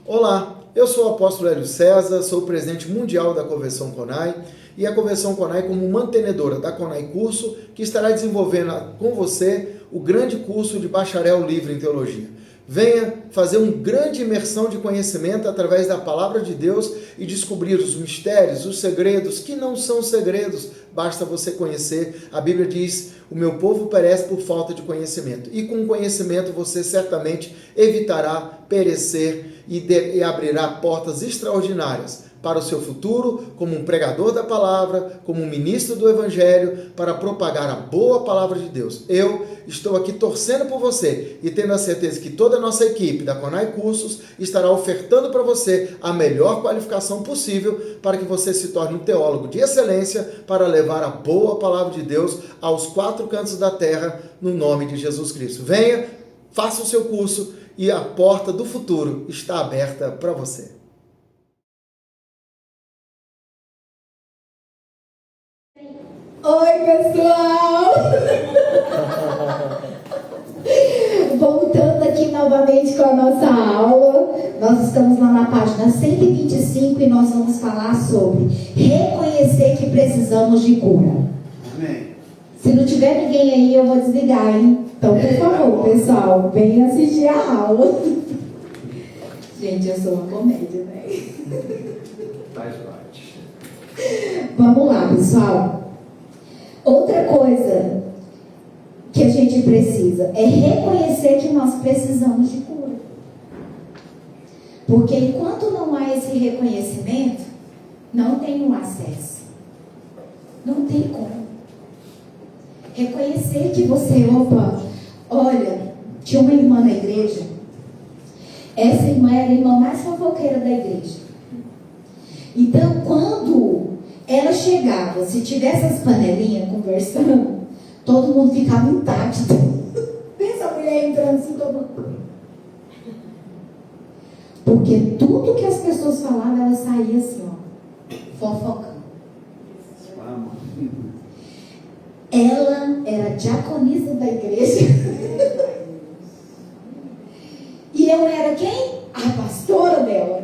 Olá, eu sou o apóstolo Hélio César, sou o presidente mundial da Convenção CONAI e a Convenção CONAI como mantenedora da CONAI Curso, que estará desenvolvendo com você o grande curso de bacharel livre em teologia. Venha fazer uma grande imersão de conhecimento através da palavra de Deus e descobrir os mistérios, os segredos, que não são segredos, basta você conhecer. A Bíblia diz, o meu povo perece por falta de conhecimento. E com conhecimento você certamente evitará perecer e abrirá portas extraordinárias para o seu futuro, como um pregador da palavra, como um ministro do evangelho, para propagar a boa palavra de Deus. Eu estou aqui torcendo por você e tendo a certeza que toda a nossa equipe da CONAI Cursos estará ofertando para você a melhor qualificação possível para que você se torne um teólogo de excelência para levar a boa palavra de Deus aos quatro cantos da terra, no nome de Jesus Cristo. Venha, faça o seu curso e a porta do futuro está aberta para você. Oi, pessoal! Voltando aqui novamente com a nossa aula, nós estamos lá na página 125 e nós vamos falar sobre reconhecer que precisamos de cura. Amém. Se não tiver ninguém aí, eu vou desligar, hein? Então, por favor, pessoal, venham assistir a aula. Gente, eu sou uma comédia, né? Faz parte. Vamos lá, pessoal. Outra coisa que a gente precisa é reconhecer que nós precisamos de cura. Porque enquanto não há esse reconhecimento, não tem um acesso. Não tem como. Reconhecer que você, olha, tinha uma irmã na igreja. Essa irmã era a irmã mais fofoqueira da igreja. Então, quando ela chegava, se tivesse as panelinhas conversando, todo mundo ficava intacto. Pensa a mulher entrando assim, todo mundo. Porque tudo que as pessoas falavam, ela saía assim, ó, fofocando. Ela era diaconisa da igreja. E eu era quem? A pastora dela.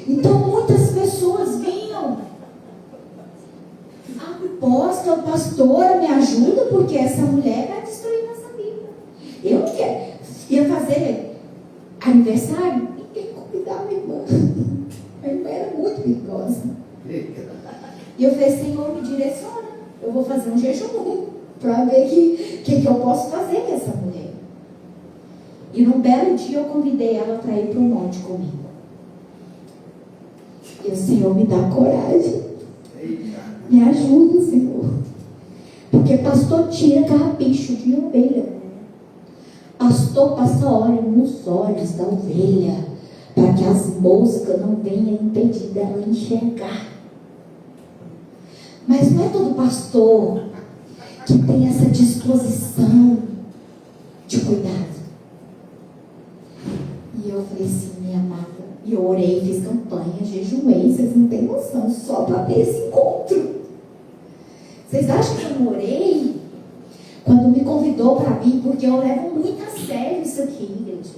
Então muitas pessoas vinham. Apóstola, pastora, me ajuda, porque essa mulher vai destruir nossa vida. Eu não quero. Ia fazer aniversário, ninguém convidava a irmã. A irmã era muito perigosa. E eu falei, Senhor, me direciona. Eu vou fazer um jejum para ver o que eu posso fazer com essa mulher. E num belo dia eu convidei ela para ir para o monte comigo. E o Senhor me dá coragem. Me ajuda, Senhor. Porque pastor tira carrapicho de ovelha. Pastor passa óleo nos olhos da ovelha, para que as moscas não venham impedir dela enxergar. Mas não é todo pastor que tem essa disposição de cuidado. E eu falei assim, minha amada, e eu orei, fiz campanha, jejuei, vocês não têm noção, só para ter esse encontro. Vocês acham que eu não orei? Quando me convidou para vir, porque eu levo muito a sério isso aqui, igreja.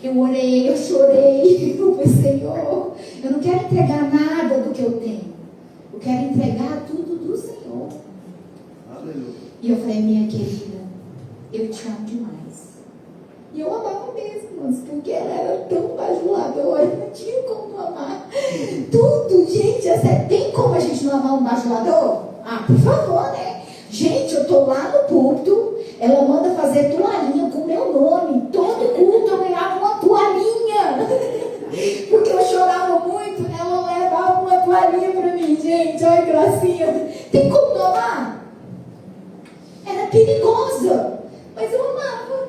Eu orei, eu chorei, eu falei, Senhor, eu não quero entregar nada do que eu tenho. Eu quero entregar tudo do Senhor. Aleluia. E eu falei, minha querida, eu te amo demais. E eu amava mesmo, mas porque ela era tão bajuladora, não tinha como não amar. Tudo, gente, tem como a gente não amar um bajulador? Ah, por favor, né? Gente, eu tô lá no púlpito, ela manda fazer toalhinha com meu nome. Todo culto eu ganhava uma toalhinha. Porque eu chorava muito, ela levava uma toalhinha pra mim, gente. Olha que gracinha. Tem como não amar? Era perigosa, mas eu amava.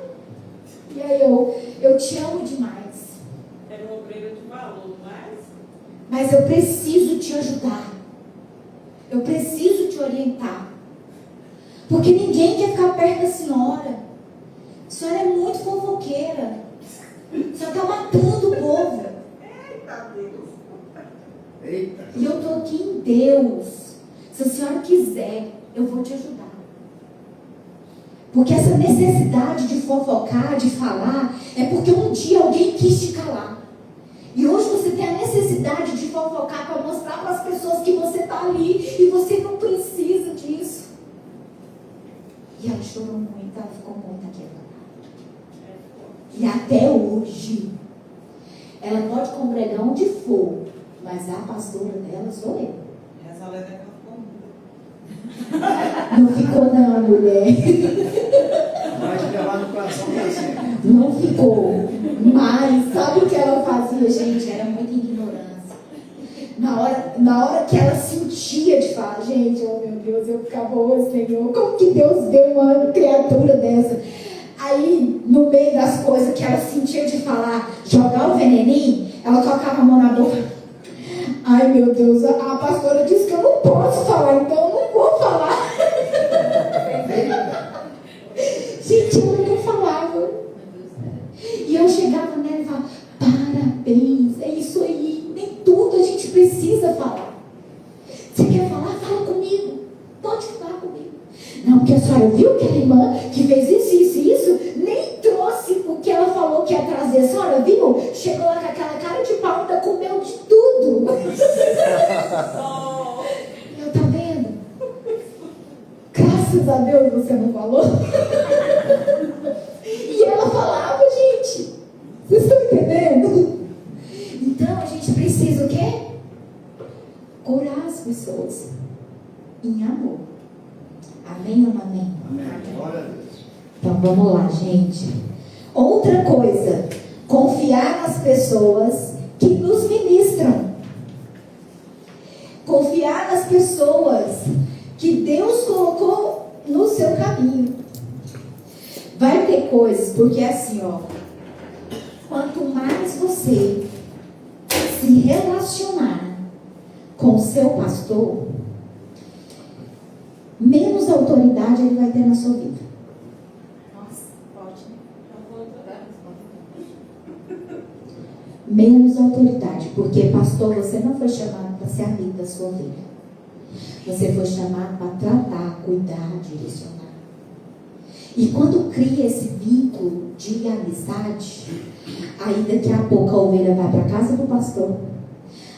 E aí eu te amo demais. Era uma obreira de valor, mas eu preciso te ajudar. Eu preciso te orientar. Porque ninguém quer ficar perto da senhora. A senhora é muito fofoqueira. A senhora está matando o povo. Eita Deus. Eita. E eu estou aqui em Deus. Se a senhora quiser, eu vou te ajudar. Porque essa necessidade de fofocar, de falar, é porque um dia alguém quis te calar. E hoje você tem a necessidade de fofocar para mostrar para as pessoas que você está ali e você não precisa disso. E ela chorou muito, ela ficou muito quebrada. E até hoje, ela pode congregar onde for, mas a pastora dela sou eu. Essa letra ficou Não ficou não, mulher. Vai te levar no coração para sempre. Não ficou. Mas sabe o que ela fazia, gente? Era muita ignorância. Na hora que ela sentia de falar, gente, oh meu Deus, eu ficava, ô Senhor, como que Deus deu uma criatura dessa? Aí, no meio das coisas que ela sentia de falar, jogar o veneninho, ela colocava a mão na boca. Ai meu Deus, a pastora disse que eu não posso falar, então eu não vou falar. Gente, ela não falava. E eu chegava nela e falava, parabéns, é isso aí. Nem tudo a gente precisa falar. Você quer falar? Fala comigo. Pode falar comigo. Não, porque a senhora viu aquela irmã que fez isso, isso e isso? Nem trouxe o que ela falou que ia trazer. A senhora viu? Chegou lá com aquela cara de pau, ainda comeu de tudo. Eu, tá vendo? Graças a Deus você não falou. E ela falava, gente. Vocês estão entendendo? Então a gente precisa o quê? Curar as pessoas em amor. Amém ou não amém? Amém. Glória a Deus. Então vamos lá, gente. Outra coisa, confiar nas pessoas que nos ministram. Confiar nas pessoas que Deus colocou no seu caminho. Vai ter coisas, porque é assim, ó. Quanto mais você se relacionar com o seu pastor, menos autoridade ele vai ter na sua vida. Nossa, pode. Menos autoridade, porque pastor, você não foi chamado para ser amigo da sua ovelha. Você foi chamado para tratar, cuidar, direcionar. E quando cria esse vínculo de amizade, aí daqui a pouco a ovelha vai para a casa do pastor.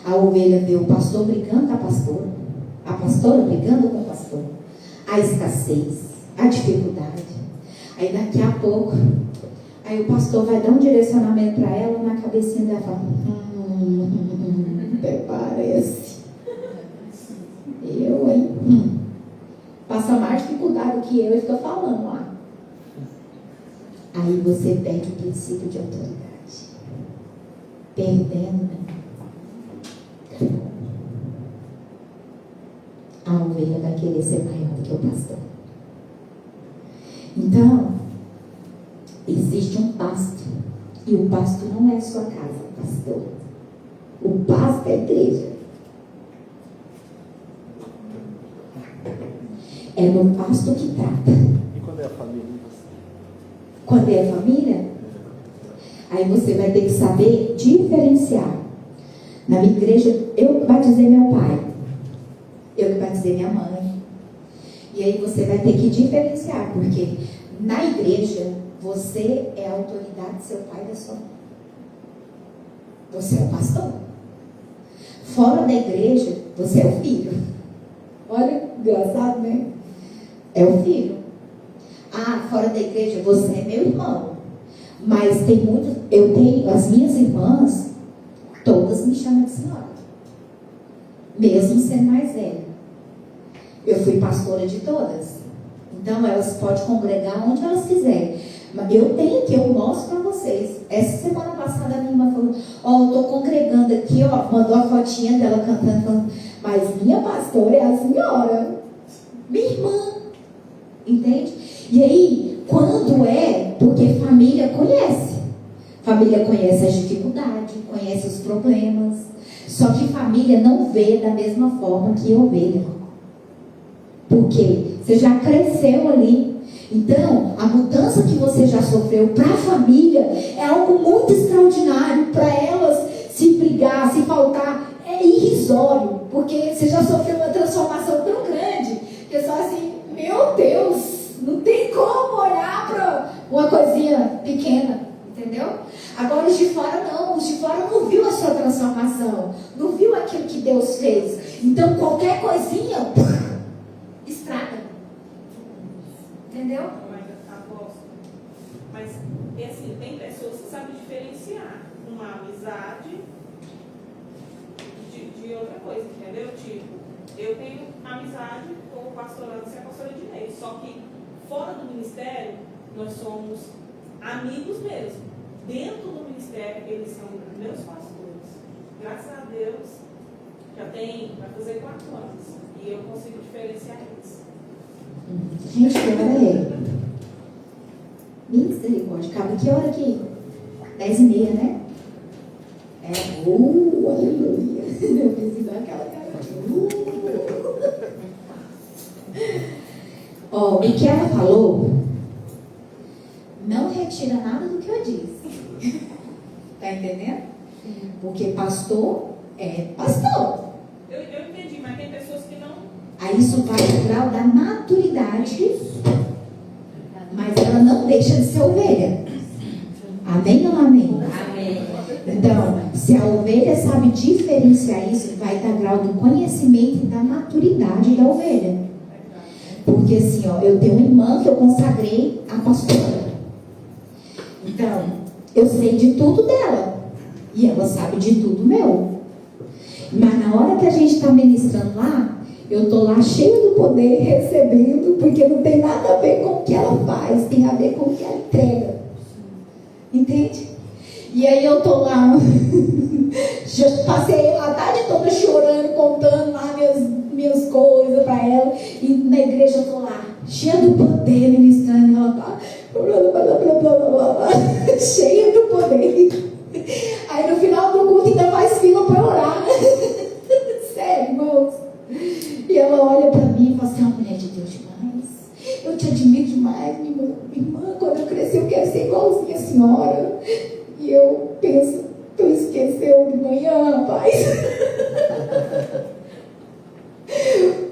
A ovelha vê o pastor brigando com a pastora brigando com o pastor. A escassez, a dificuldade. Aí daqui a pouco, aí o pastor vai dar um direcionamento para ela, na cabecinha dela fala, até parece. Eu, hein? Passa mais dificuldade que eu e fica falando lá. Aí você perde o princípio de autoridade. Perdendo, né? A ovelha vai querer ser maior do que o pastor. Então, existe um pasto. E o pasto não é a sua casa, pastor. O pasto é a igreja. É no pasto que trata. E quando é a família? Quando é a família, aí você vai ter que saber diferenciar. Na minha igreja, eu que vai dizer meu pai, eu que vai dizer minha mãe. E aí você vai ter que diferenciar, porque na igreja você é a autoridade do seu pai e da sua mãe. Você é o pastor. Fora da igreja, você é o filho. Olha, engraçado, né? É o filho. Ah, fora da igreja, você é meu irmão. Mas tem muitos, eu tenho, as minhas irmãs, todas me chamam de senhora. Mesmo sendo mais velha. Eu fui pastora de todas. Então elas podem congregar onde elas quiserem. Mas eu tenho aqui, eu mostro para vocês. Essa semana passada a minha irmã falou, ó, eu tô congregando aqui, ó, mandou a fotinha dela cantando, mas minha pastora é a senhora. Minha irmã. Entende? E aí, quando é, porque família conhece. Família conhece as dificuldades, conhece os problemas. Só que família não vê da mesma forma que ovelha. Porque você já cresceu ali. Então, a mudança que você já sofreu para a família é algo muito extraordinário. Para elas, se brigar, se faltar, é irrisório. Porque você já sofreu uma transformação tão grande que só assim, meu Deus, não tem como uma coisinha pequena, entendeu? Agora os de fora não, os de fora não viu a sua transformação, não viu aquilo que Deus fez. Então qualquer coisinha estraga, entendeu? Mas assim, tem pessoas que sabem diferenciar uma amizade de outra coisa, entendeu? Tipo, eu tenho amizade com o pastor Anderson e a pastora Dinei, só que fora do ministério nós somos amigos mesmo. Dentro do ministério eles são meus pastores. Graças a Deus vai fazer 4 anos e eu consigo diferenciar eles. Gente, peraí. Misericórdia. Acaba que hora aqui? 10h30, né? Aleluia. Eu fiz igual aquela cara. O que ela falou não retira nada do que eu disse. Tá entendendo? Porque pastor é pastor. Eu entendi, mas tem pessoas que não. Aí isso vai no grau da maturidade, mas ela não deixa de ser ovelha. Amém ou não amém? Amém. Então, se a ovelha sabe diferenciar isso, vai dar grau do conhecimento e da maturidade da ovelha. Porque assim, eu tenho uma irmã que eu consagrei a pastora. Então, eu sei de tudo dela. E ela sabe de tudo meu. Mas na hora que a gente está ministrando lá, eu estou lá cheia do poder, recebendo, porque não tem nada a ver com o que ela faz, tem a ver com o que ela entrega. Entende? E aí eu estou lá, já passei a tarde toda chorando, contando lá minhas coisas para ela, e na igreja eu estou lá, cheia do poder, ministrando, e ela está cheia do poder. Aí no final do culto ainda faz fila para orar. Sério, irmãos. E ela olha para mim e fala assim: é uma mulher de Deus demais. Eu te admiro demais, minha irmã. Quando eu crescer, eu quero ser igualzinha a senhora. E eu penso: tu esqueceu de manhã, rapaz?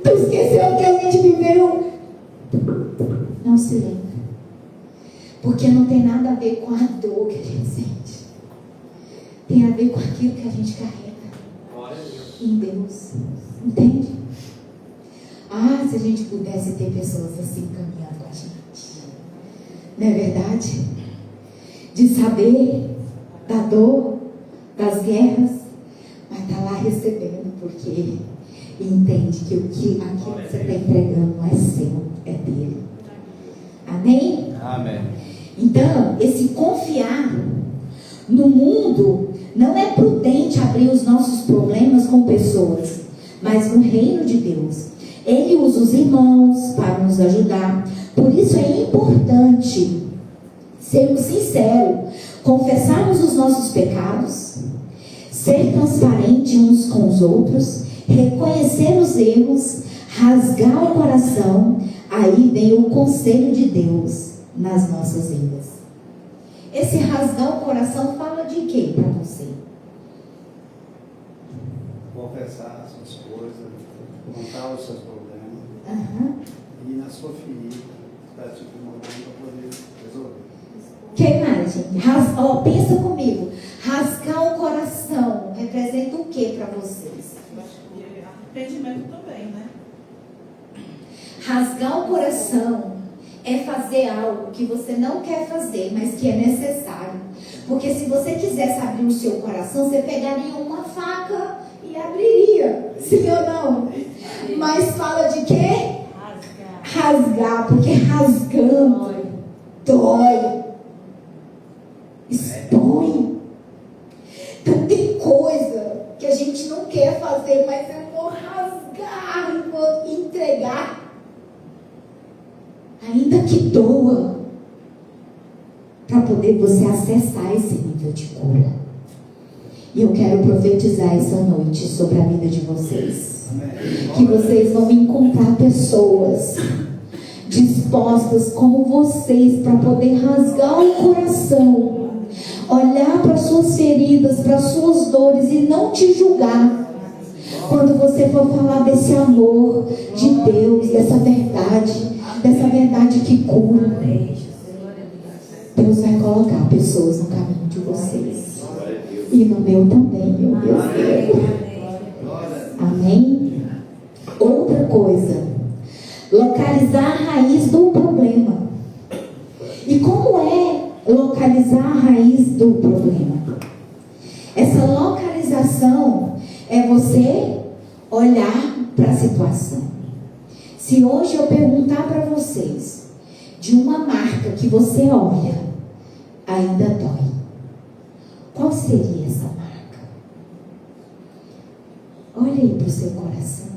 Tu esqueceu que a gente viveu? Não se lembra. Porque não tem nada a ver com a dor que a gente sente. Tem a ver com aquilo que a gente carrega em Deus. Entende? Se a gente pudesse ter pessoas assim caminhando com a gente. Não é verdade? De saber da dor, das guerras, mas está lá recebendo, porque entende que aquilo que você está entregando não é seu, é dele. Amém? Amém. Então, esse confiar no mundo, não é prudente abrir os nossos problemas com pessoas, mas no reino de Deus. Ele usa os irmãos para nos ajudar. Por isso é importante sermos sinceros, confessarmos os nossos pecados, ser transparente uns com os outros, reconhecer os erros, rasgar o coração. Aí vem o conselho de Deus nas nossas vidas. Esse rasgar o coração fala de quê para você? Confessar as suas coisas, contar os seus problemas, e na sua ferida, para te incomodar para poder resolver. Que mais, gente? Pensa comigo. Rasgar o coração representa o que para vocês? Arrependimento também, né? Rasgar o coração é fazer algo que você não quer fazer, mas que é necessário. Porque se você quisesse abrir o seu coração, você pegaria uma faca e abriria. Sim ou não? Mas fala de quê? Rasgar. Porque rasgando dói. Expõe. Então tem coisa que a gente não quer fazer, mas eu vou rasgar e vou entregar. Ainda que doa, para poder você acessar esse nível de cura. E eu quero profetizar essa noite sobre a vida de vocês. Que vocês vão encontrar pessoas dispostas como vocês para poder rasgar o coração, olhar para suas feridas, para suas dores e não te julgar. Quando você for falar desse amor de Deus, dessa verdade que cura. Deus vai colocar pessoas no caminho de vocês. E no meu também, meu Deus. Amém? Outra coisa, localizar a raiz do problema. E como é localizar a raiz do problema? Essa localização é você olhar para a situação. Se hoje eu perguntar para vocês de uma marca que você olha, ainda dói, qual seria essa marca? Olha aí para o seu coração.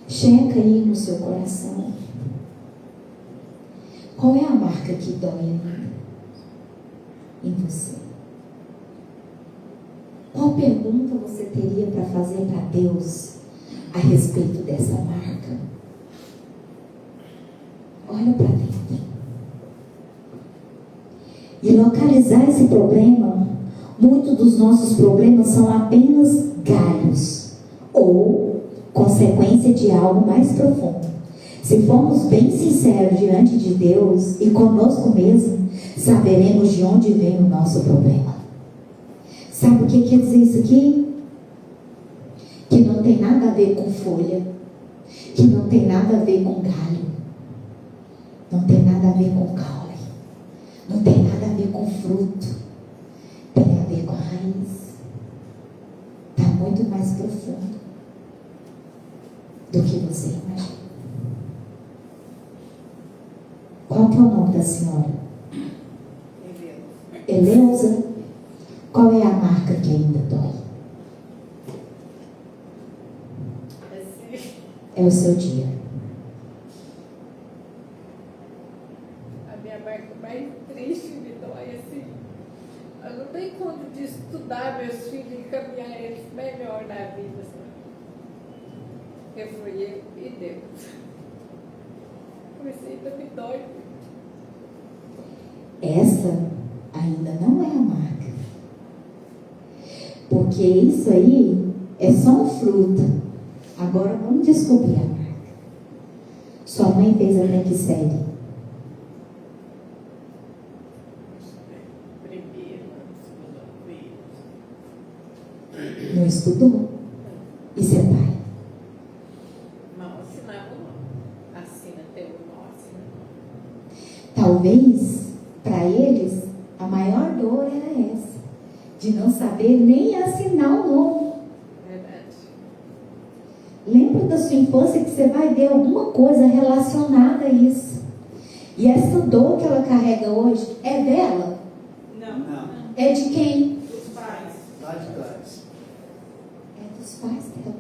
Checa aí no seu coração. Qual é a marca que dói ainda em você? Qual pergunta você teria para fazer para Deus a respeito dessa marca? Olha para dentro. E localizar esse problema, muitos dos nossos problemas são apenas galhos ou consequência de algo mais profundo. Se formos bem sinceros diante de Deus e conosco mesmo, saberemos de onde vem o nosso problema. Sabe o que quer dizer isso aqui? Que não tem nada a ver com folha, que não tem nada a ver com galho, não tem nada a ver com caule, não tem nada a ver com fruto, tem a ver com a raiz. Está muito mais profundo do que você imagina. Qual que é o nome da senhora? Eleusa. Qual é a marca que ainda dói? É o seu dia. A minha marca mais triste me dói assim. Eu não tenho conta de estudar meus filhos e caminhar eles melhor na vida. Eu fui eu e Deus. Isso ainda me dói. Essa ainda não é a marca. Porque isso aí é só um fruto. Agora vamos descobrir a marca. Sua mãe fez até que série? Não estudou? E seu pai? Não assinava não. Assina até o nosso. Talvez, para eles, a maior dor era essa. De não saber nem assinar o nome. Verdade. Lembra da sua infância que você vai ver alguma coisa relacionada a isso. E essa dor que ela carrega hoje é dela? Não. É de quem? Dos pais. Lá de trás. É dos pais dela.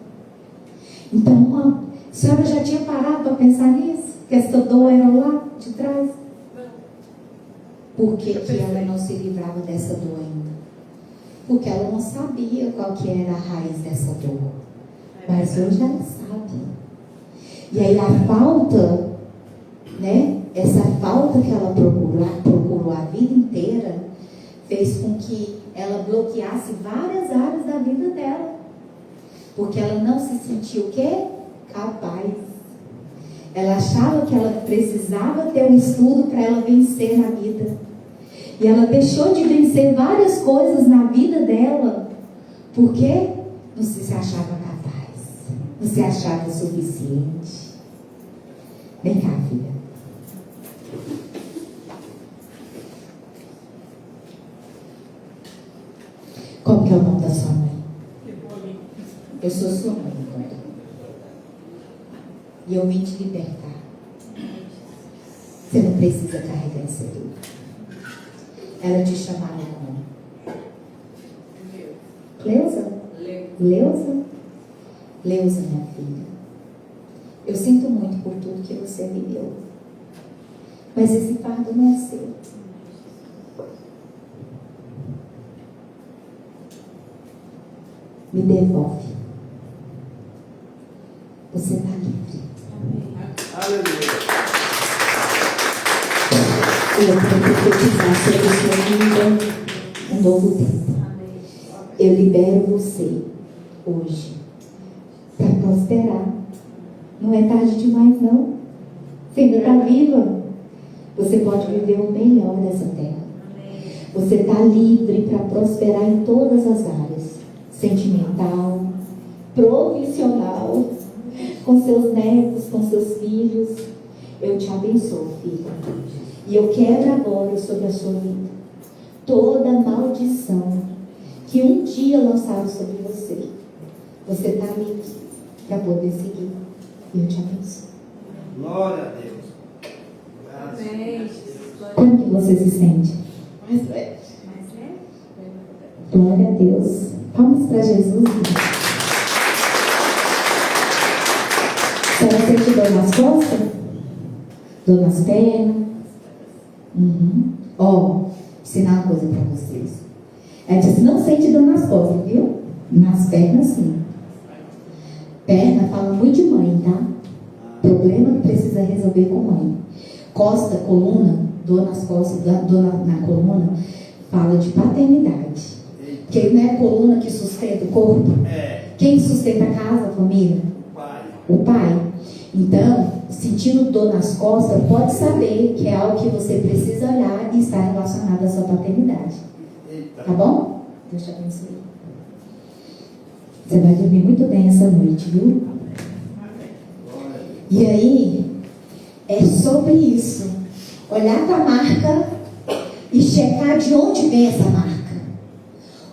Então, a senhora já tinha parado para pensar nisso? Que essa dor era lá de trás? Não. Por que ela não se livrava dessa dor ainda? Porque ela não sabia qual que era a raiz dessa dor. Mas hoje ela sabe. E aí a falta, né? Essa falta que ela procurou a vida inteira, fez com que ela bloqueasse várias áreas da vida dela. Porque ela não se sentiu o quê? Capaz. Ela achava que ela precisava ter um estudo para ela vencer na vida. E ela deixou de vencer várias coisas na vida dela. Porque não se achava capaz. Não se achava suficiente. Vem cá, filha. Como que é o nome da sua mãe? Eu sou sua mãe agora. E eu vim te libertar. Você não precisa carregar essa dor. Ela te chamava como? Leusa? Leusa? Leusa, minha filha. Eu sinto muito por tudo que você viveu. Mas esse fardo não é seu. Me devolve. Você está livre. Aleluia. Eu quero profetizar sobre a sua vida um novo tempo. Eu libero você hoje para prosperar. Não é tarde demais, não. Você ainda está viva. Você pode viver o melhor dessa terra. Você está livre para prosperar em todas as áreas. Sentimental, profissional, com seus netos, com seus filhos. Eu te abençoo, filha. E eu quebro agora sobre a sua vida toda maldição que um dia lançaram sobre você. Você está livre para poder seguir. E eu te abençoo. Glória a Deus. Amém. Como que você se sente? Mais leve. Glória a Deus. Palmas para Jesus. Você sente dor nas costas? Dor nas pernas? Ó, ensinar uma coisa para vocês. Ela disse, não sente dor nas costas, viu? Nas pernas, sim. Perna fala muito de mãe, tá? Problema que precisa resolver com mãe. Costa, coluna, dor nas costas, dor na coluna, fala de paternidade. Porque não é a coluna que sustenta o corpo? Quem sustenta a casa, a família? O pai. Então, sentindo dor nas costas, pode saber que é algo que você precisa olhar e está relacionado à sua paternidade. Tá bom? Deus te abençoe. Você vai dormir muito bem essa noite, viu? E aí, é sobre isso. Olhar para a marca e checar de onde vem essa marca.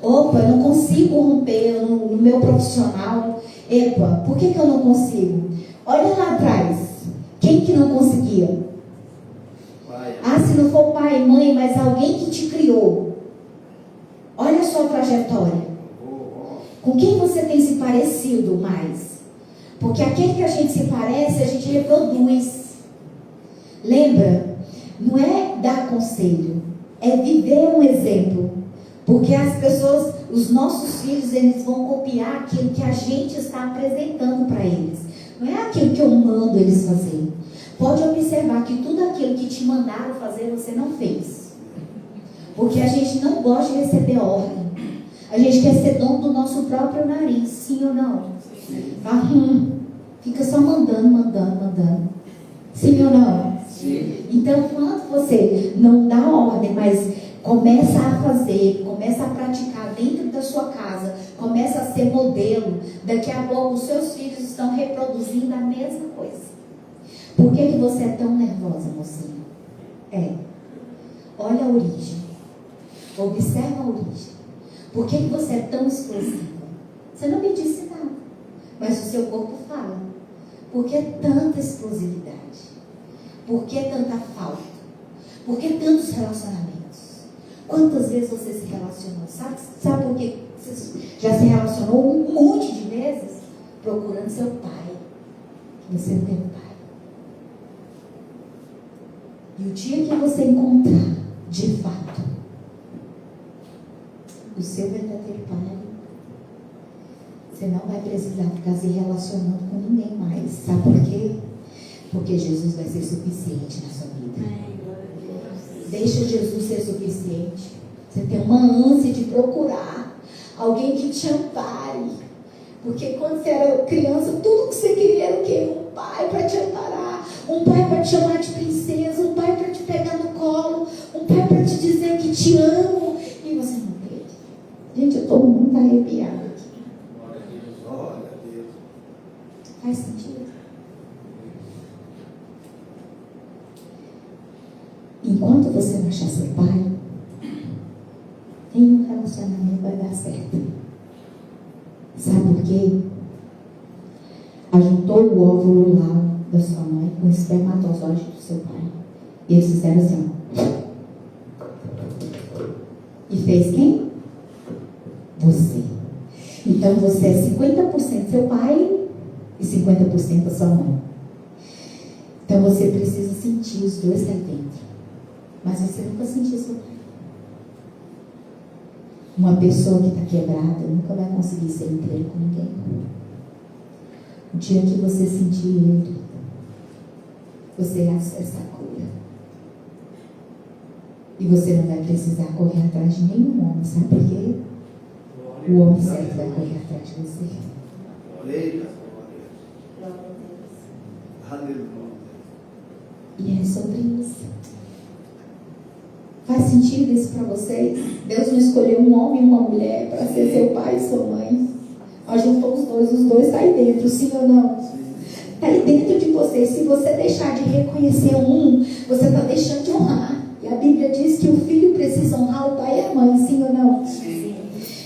Opa, eu não consigo romper no meu profissional. Epa, por que eu não consigo? Olha lá atrás. Quem que não conseguia? Ah, se não for pai, mãe, mas alguém que te criou. Olha a sua trajetória. Com quem você tem se parecido mais? Porque aquele que a gente se parece, a gente reproduz. Lembra? Não é dar conselho, é viver um exemplo. Porque as pessoas, os nossos filhos, eles vão copiar aquilo que a gente está apresentando para eles. Não é aquilo que eu mando eles fazerem. Pode observar que tudo aquilo que te mandaram fazer, você não fez. Porque a gente não gosta de receber ordem. A gente quer ser dono do nosso próprio nariz, sim ou não? Fica só mandando. Sim ou não? Sim. Então, quando você não dá ordem, mas começa a fazer, começa a praticar dentro da sua casa, começa a ser modelo, daqui a pouco os seus filhos estão reproduzindo a mesma coisa. Por que você é tão nervosa, mocinha? Olha a origem. Observa a origem. Por que você é tão explosiva? Você não me disse nada, mas o seu corpo fala. Por que tanta explosividade? Por que tanta falta? Por que tantos relacionamentos? Quantas vezes você se relacionou? Sabe por que você já se relacionou um monte de vezes? Procurando seu pai. Você não tem pai. E o dia que você encontrar, de fato, o seu verdadeiro pai, você não vai precisar ficar se relacionando com ninguém mais. Sabe por quê? Porque Jesus vai ser suficiente na sua vida. Deixa Jesus ser suficiente. Você tem uma ânsia de procurar alguém que te ampare. Porque quando você era criança, tudo que você queria era o quê? Um pai para te amparar, um pai para te chamar de princesa, um pai para te pegar no colo, um pai para te dizer que te amo. E você não teve. Gente, eu estou muito arrepiada aqui. Glória a Deus. Faz sentido? Enquanto você não achar seu pai, nenhum relacionamento vai dar certo. Sabe por quê? Ajuntou o óvulo lá da sua mãe com o espermatozoide do seu pai. E eles fizeram assim. E fez quem? Você. Então você é 50% seu pai e 50% da sua mãe. Então você precisa sentir os dois lá dentro. Mas você nunca sentiu seu pai. Uma pessoa que está quebrada nunca vai conseguir ser inteira com ninguém. O dia que você sentir ele, você acessa a cura. E você não vai precisar correr atrás de nenhum homem. Sabe por quê? O homem certo vai correr atrás de você. Glória a Deus. Aleluia. E é sobre isso. Faz sentido isso para vocês? Deus não escolheu um homem e uma mulher para ser seu pai e sua mãe. Mas juntou os dois estão aí dentro, sim ou não? Está aí dentro de você. Se você deixar de reconhecer um, você está deixando de honrar. E a Bíblia diz que o filho precisa honrar o pai e a mãe, sim ou não? Sim.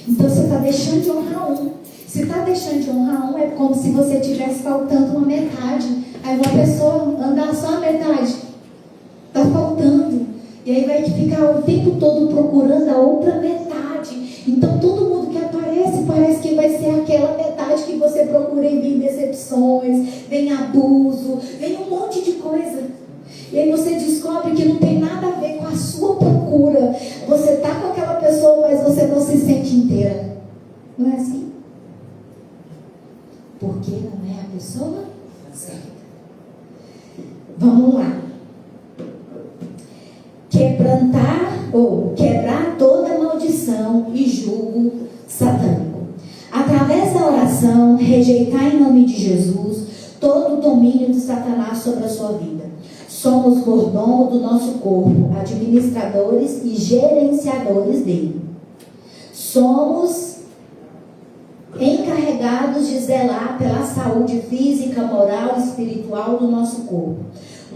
Então você está deixando de honrar um. Se está deixando de honrar um, é como se você estivesse faltando uma metade. Aí uma pessoa andar só a metade. Está faltando. E aí vai ficar o tempo todo procurando a outra metade. Então todo mundo que aparece, parece que vai ser aquela metade que você procura e vem decepções, vem abuso, vem um monte de coisa. E aí você descobre que não tem nada a ver com a sua procura. Você está com aquela pessoa, mas você não se sente inteira. Não é assim? Porque não é a pessoa certa. Vamos lá. Quebrar toda maldição e jugo satânico. Através da oração, rejeitar em nome de Jesus todo o domínio de Satanás sobre a sua vida. Somos mordomos do nosso corpo, administradores e gerenciadores dele. Somos encarregados de zelar pela saúde física, moral e espiritual do nosso corpo.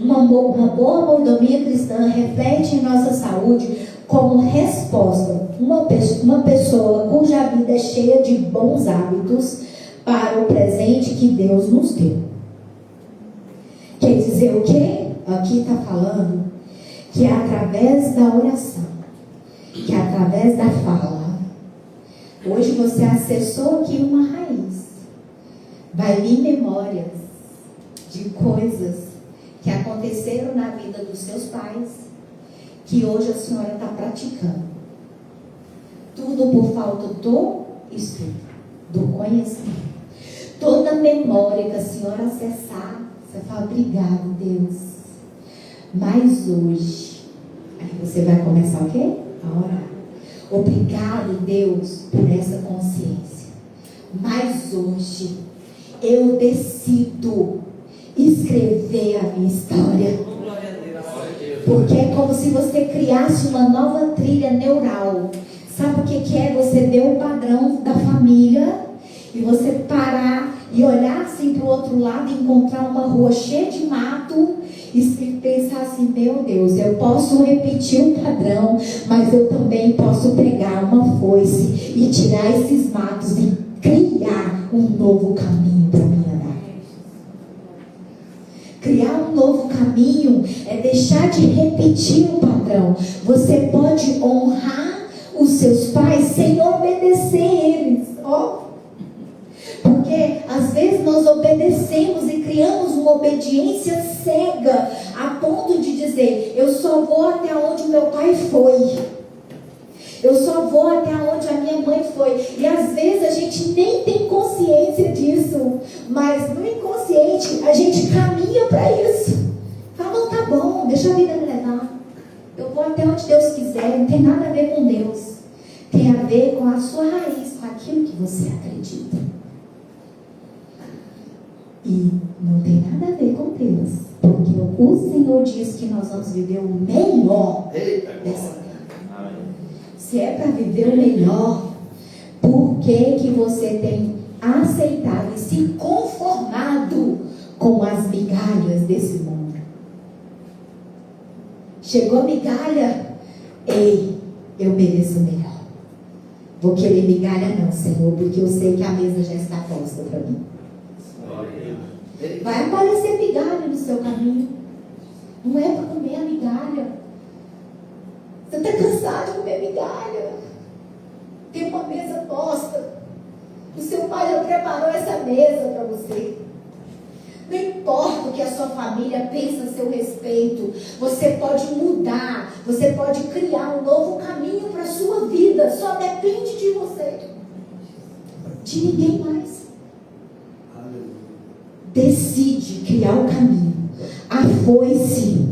Uma boa mordomia cristã reflete em nossa saúde como resposta. Uma pessoa cuja vida é cheia de bons hábitos para o presente que Deus nos deu. Quer dizer o quê? Aqui está falando que é através da oração, que é através da fala. Hoje você acessou aqui uma raiz. Vai vir memórias de coisas que aconteceram na vida dos seus pais, que hoje a senhora está praticando. Tudo por falta do estudo, do conhecimento. Toda memória que a senhora acessar, você fala, obrigado, Deus. Mas hoje, aí você vai começar o quê? A orar. Obrigado, Deus, por essa consciência. Mas hoje, eu decido escrever a minha história. Porque é como se você criasse uma nova trilha neural. Sabe o que é? Você deu o padrão da família e você parar e olhar assim para o outro lado e encontrar uma rua cheia de mato e pensar assim, meu Deus, eu posso repetir o padrão, mas eu também posso pegar uma foice e tirar esses matos e criar um novo caminho para mim andar. Criar um novo caminho é deixar de repetir o padrão. Você pode honrar os seus pais sem obedecer eles. Porque às vezes nós obedecemos e criamos uma obediência cega a ponto de dizer, eu só vou até onde meu pai foi. Eu só vou até onde a minha mãe foi. E às vezes a gente nem tem consciência disso. Mas no inconsciente a gente caminha para isso. Fala, não, tá bom, deixa a vida me levar. Eu vou até onde Deus quiser. Não tem nada a ver com Deus. Tem a ver com a sua raiz, com aquilo que você acredita. E não tem nada a ver com Deus. Porque o Senhor diz que nós vamos viver o melhor dessa terra. Se é para viver o melhor, por que você tem aceitado e se conformado com as migalhas desse mundo? Chegou migalha? Ei, eu mereço o melhor. Vou querer migalha não, Senhor, porque eu sei que a mesa já está posta para mim. Vai aparecer migalha no seu caminho. Não é para comer a migalha. Você está cansado de comer migalha. Tem uma mesa posta. O seu pai já preparou essa mesa para você. Não importa o que a sua família pensa a seu respeito. Você pode mudar. Você pode criar um novo caminho para a sua vida. Só depende de você. De ninguém mais. Decide criar o caminho. A foice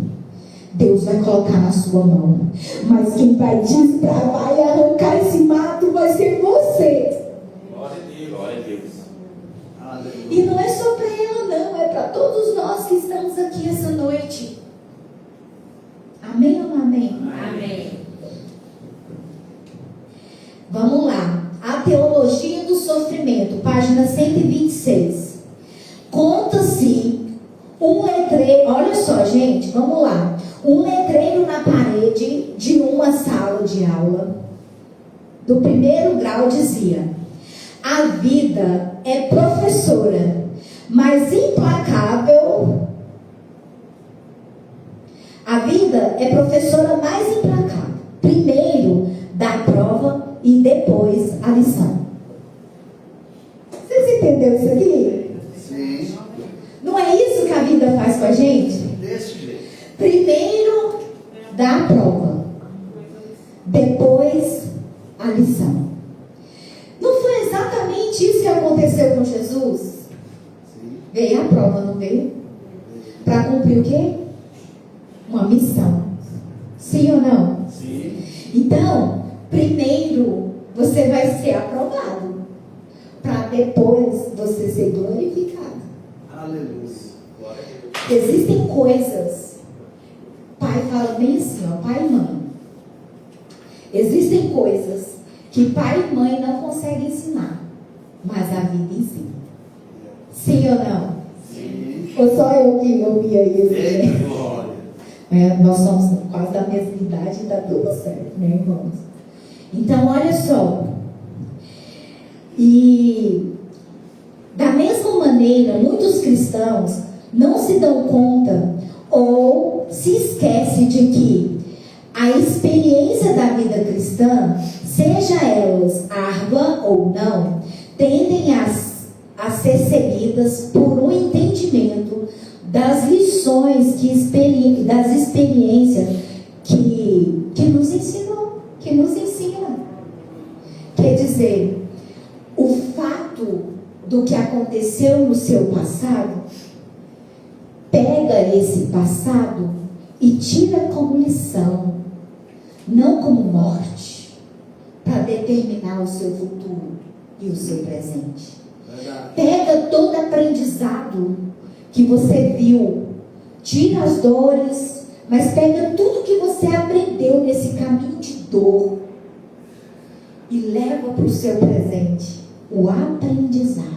Deus vai colocar na sua mão. Mas quem vai desbravar e arrancar esse mato vai ser você. Glória a Deus. E não é só para ela não, é para todos nós que estamos aqui essa noite. Amém ou não amém? Amém. página 126. Conta-se um letreiro, olha só, gente, vamos lá. Um letreiro na parede de uma sala de aula do primeiro grau dizia: a vida é professora, mas implacável. A vida é professora mais implacável. Primeiro dá a prova e depois a lição. Vocês entenderam isso aqui? Sim. Não é isso que a vida faz com a gente? Desse jeito. Primeiro dá a prova, depois a lição. Não foi exatamente isso que aconteceu com Jesus? Sim. Veio a prova, não veio? Para cumprir o quê? Uma missão. Sim ou não? Sim. Então, primeiro você vai ser aprovado, para depois você ser glorificado. Aleluia. Existem coisas, pai fala bem assim, ó, pai e mãe. Existem coisas que pai e mãe não conseguem ensinar, mas a vida ensina. Sim ou não? Sim. Ou só eu que ouvia isso? Eita, glória. Nós somos quase da mesma idade e dá tudo certo, né, irmãos? Então, olha só. E da mesma maneira, muitos cristãos não se dão conta ou se esquecem de que a experiência da vida cristã, seja elas árdua ou não, tendem a ser seguidas por um entendimento das lições, das experiências que nos ensinou, que nos ensina. Quer dizer, o fato do que aconteceu no seu passado, pega esse passado e tira como lição, não como morte, para determinar o seu futuro e o seu presente. Verdade. Pega todo aprendizado que você viu, tira as dores, mas pega tudo que você aprendeu nesse caminho de dor e leva para o seu presente o aprendizado,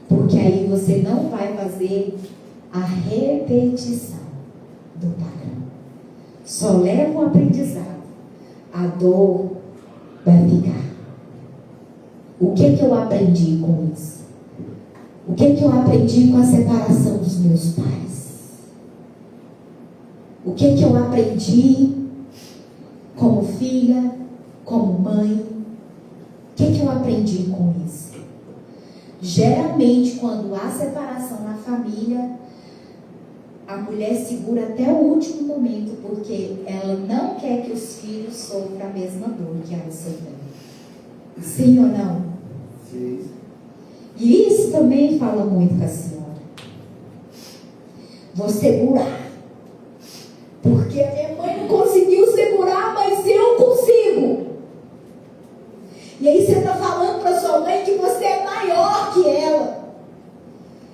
porque aí você não vai fazer a repetição do padrão, só leva o aprendizado, a dor vai ficar. O que eu aprendi com isso? O que eu aprendi com a separação dos meus pais? O que eu aprendi como filha, como mãe? O que eu aprendi com isso? Geralmente, quando há separação na família, a mulher segura até o último momento, porque ela não quer que os filhos sofram a mesma dor que ela sofreu. Sim ou não? Sim. E isso também fala muito com a senhora. Vou segurar. Porque a minha mãe não conseguiu segurar, mas eu consigo. E aí você está falando para sua mãe que você é maior que ela.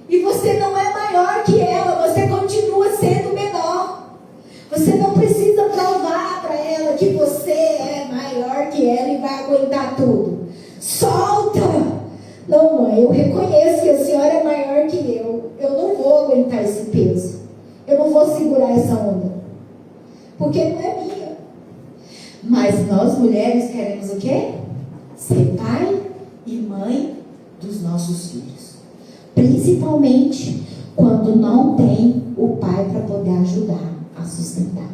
E você não é maior que ela, você continua sendo menor. Você não precisa provar para ela que você é maior que ela e vai aguentar tudo. Solta! Não, mãe, eu reconheço que a senhora é maior que eu. Eu não vou aguentar esse peso. Eu não vou segurar essa onda. Porque não é minha. Mas nós mulheres queremos o quê? Ser pai e mãe dos nossos filhos. Principalmente quando não tem o pai para poder ajudar a sustentar.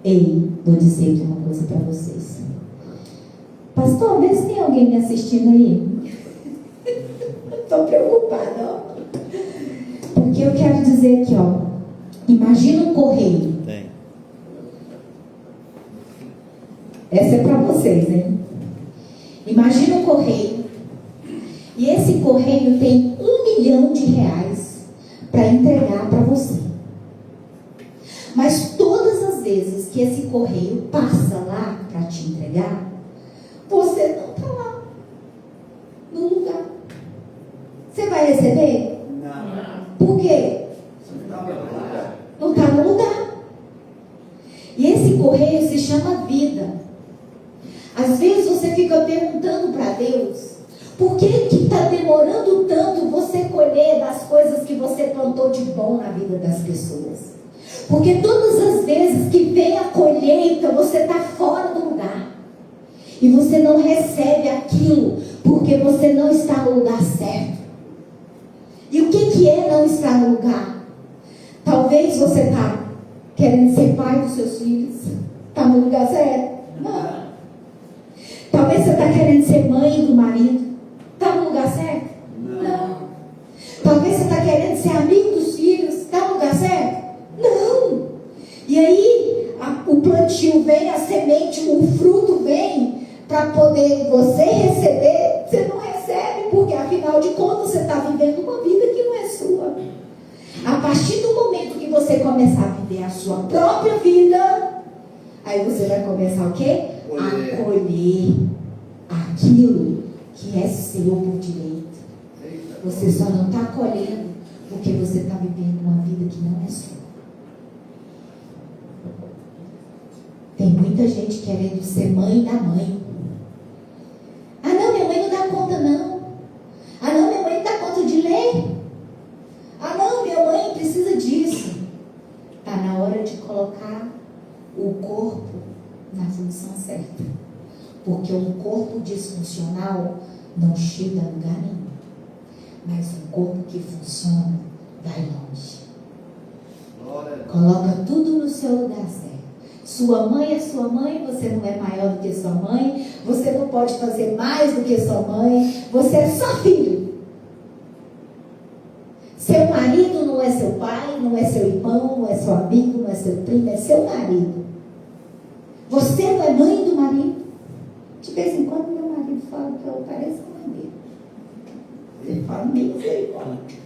Ei, vou dizer aqui uma coisa para vocês. Pastor, vê se tem alguém me assistindo aí. Estou preocupada, ó. Porque eu quero dizer aqui, ó. Imagina um correio. Tem. Essa é para vocês, hein? Imagina um correio. E esse correio tem R$1 milhão para entregar para você. Mas todas as vezes que esse correio passa lá para te entregar, você não está lá no lugar. Você vai receber? Não. Por quê? Você não está no lugar. Não está no lugar. E esse correio se chama vida. Às vezes você fica perguntando para Deus Por que está demorando tanto você colher das coisas que você plantou de bom na vida das pessoas? Porque todas as vezes que vem a colheita, você está fora do lugar. E você não recebe aquilo porque você não está no lugar certo. E o que é não estar no lugar? Talvez você está querendo ser pai dos seus filhos. Está no lugar certo? Não. Talvez você está querendo ser mãe do marido. Está no lugar certo? Não. Talvez você está querendo ser amigo dos filhos. Está no lugar certo? Não. E aí o plantio vem, a semente, o fruto vem para poder você receber. Você não recebe porque afinal de contas você está vivendo uma vida que não é sua. A partir do momento que você começar a viver a sua própria vida, aí você vai começar o quê? A colher aquilo que é seu por direito. Você só não está colhendo porque você está vivendo uma vida que não é sua. Tem muita gente querendo ser mãe da mãe. Ah não, minha mãe não dá conta não. Ah não, minha mãe não dá conta de ler. Ah não, minha mãe precisa disso. Está na hora de colocar o corpo na função certa. Porque um corpo disfuncional não chega a lugar nenhum. Mas um corpo que funciona vai longe. Coloca tudo no seu lugar certo. Sua mãe é sua mãe, você não é maior do que sua mãe, você não pode fazer mais do que sua mãe, você é só filho. Seu marido não é seu pai, não é seu irmão, não é seu amigo, não é seu primo, é seu marido. Você não é mãe do marido. De vez em quando meu marido fala que eu pareço a mãe dele. Ele fala, misericórdia.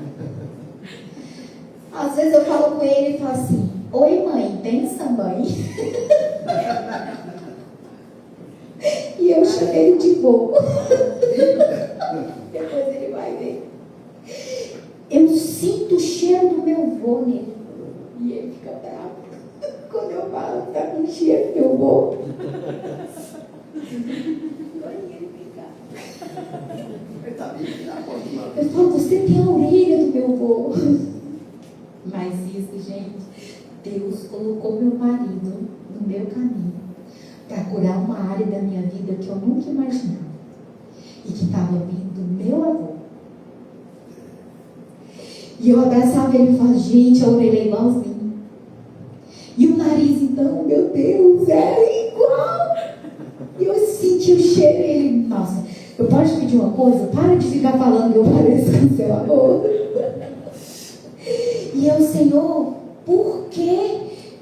Às vezes eu falo com ele e falo assim: oi mãe, pensa mãe. E eu chamo ele de vô. Depois ele vai ver. Eu sinto o cheiro do meu vô nele. E ele fica bravo quando eu falo que tá com o cheiro do meu vô. Eu falo, você tem a orelha do meu vô. Mas isso, gente, Deus colocou meu marido no meu caminho para curar uma área da minha vida que eu nunca imaginava e que estava vindo do meu avô. E eu abraçava ele e falava, gente, a orelha é igualzinha. E o nariz, então, meu Deus, é igual. E eu senti o cheiro e ele, nossa, eu posso pedir uma coisa? Para de ficar falando que eu pareço com seu avô. E eu, Senhor, por que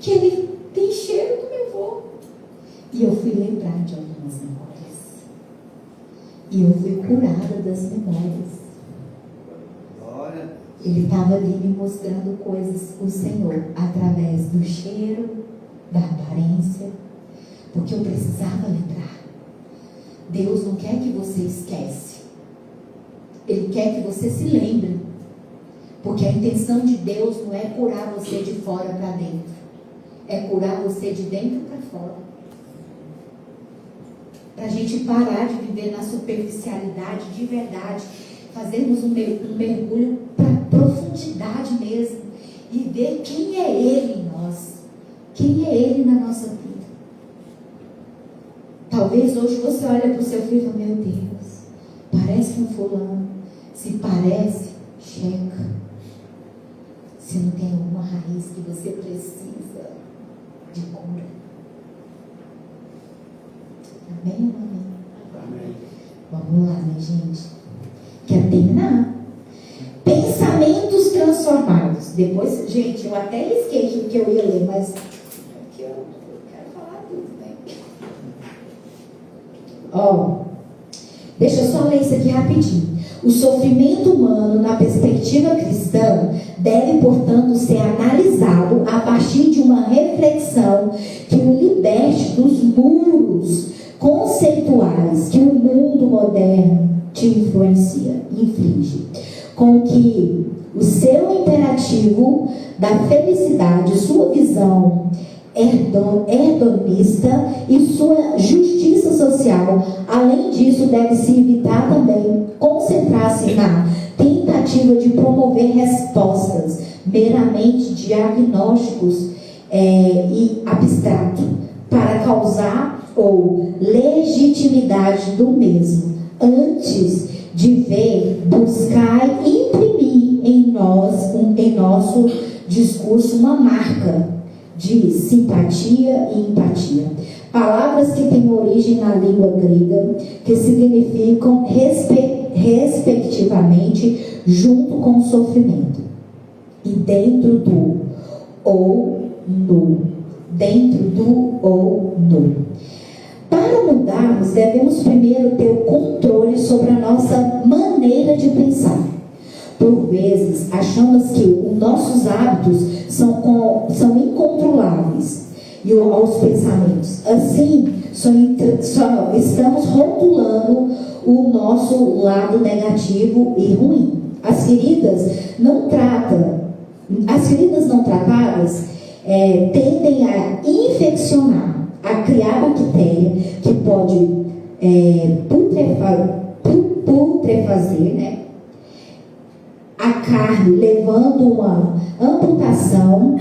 ele tem cheiro do meu avô? E eu fui lembrar de algumas memórias. E eu fui curada das memórias. Ele estava ali me mostrando coisas, o Senhor, através do cheiro, da aparência, porque eu precisava lembrar. Deus não quer que você esquece. Ele quer que você se lembre. Porque a intenção de Deus não é curar você de fora para dentro. É curar você de dentro para fora. Para a gente parar de viver na superficialidade de verdade. Fazermos um mergulho para a profundidade mesmo. E ver quem é Ele em nós. Quem é Ele na nossa vida. Talvez hoje você olhe para o seu filho e fala, meu Deus, parece um fulano. Se parece, checa. Se não tem alguma raiz que você precisa de cura. Amém ou amém? Amém. Vamos lá, minha gente. Quero terminar. Pensamentos transformados. Depois, gente, eu até esqueci o que eu ia ler, mas aqui eu quero falar tudo, né? Deixa eu só ler isso aqui rapidinho. O sofrimento humano, na perspectiva cristã, deve, portanto, ser analisado a partir de uma reflexão que o liberte dos muros conceituais que o mundo moderno te inflige, com que o seu imperativo da felicidade, sua visão hedonista e sua justiça social. Além disso, deve-se evitar também concentrar-se na tentativa de promover respostas meramente diagnósticos e abstrato para causar ou legitimidade do mesmo, antes de ver, buscar e imprimir em nosso discurso uma marca de simpatia e empatia. Palavras que têm origem na língua grega, que significam respectivamente junto com o sofrimento e dentro do ou no. Para mudarmos, devemos primeiro ter o controle sobre a nossa maneira de pensar. Por vezes, achamos que os nossos hábitos são incontroláveis e aos pensamentos. Assim, só estamos rotulando o nosso lado negativo e ruim. As feridas não tratadas tendem a infeccionar, a criar bactéria que pode putrefazer, né, a carne, levando uma amputação,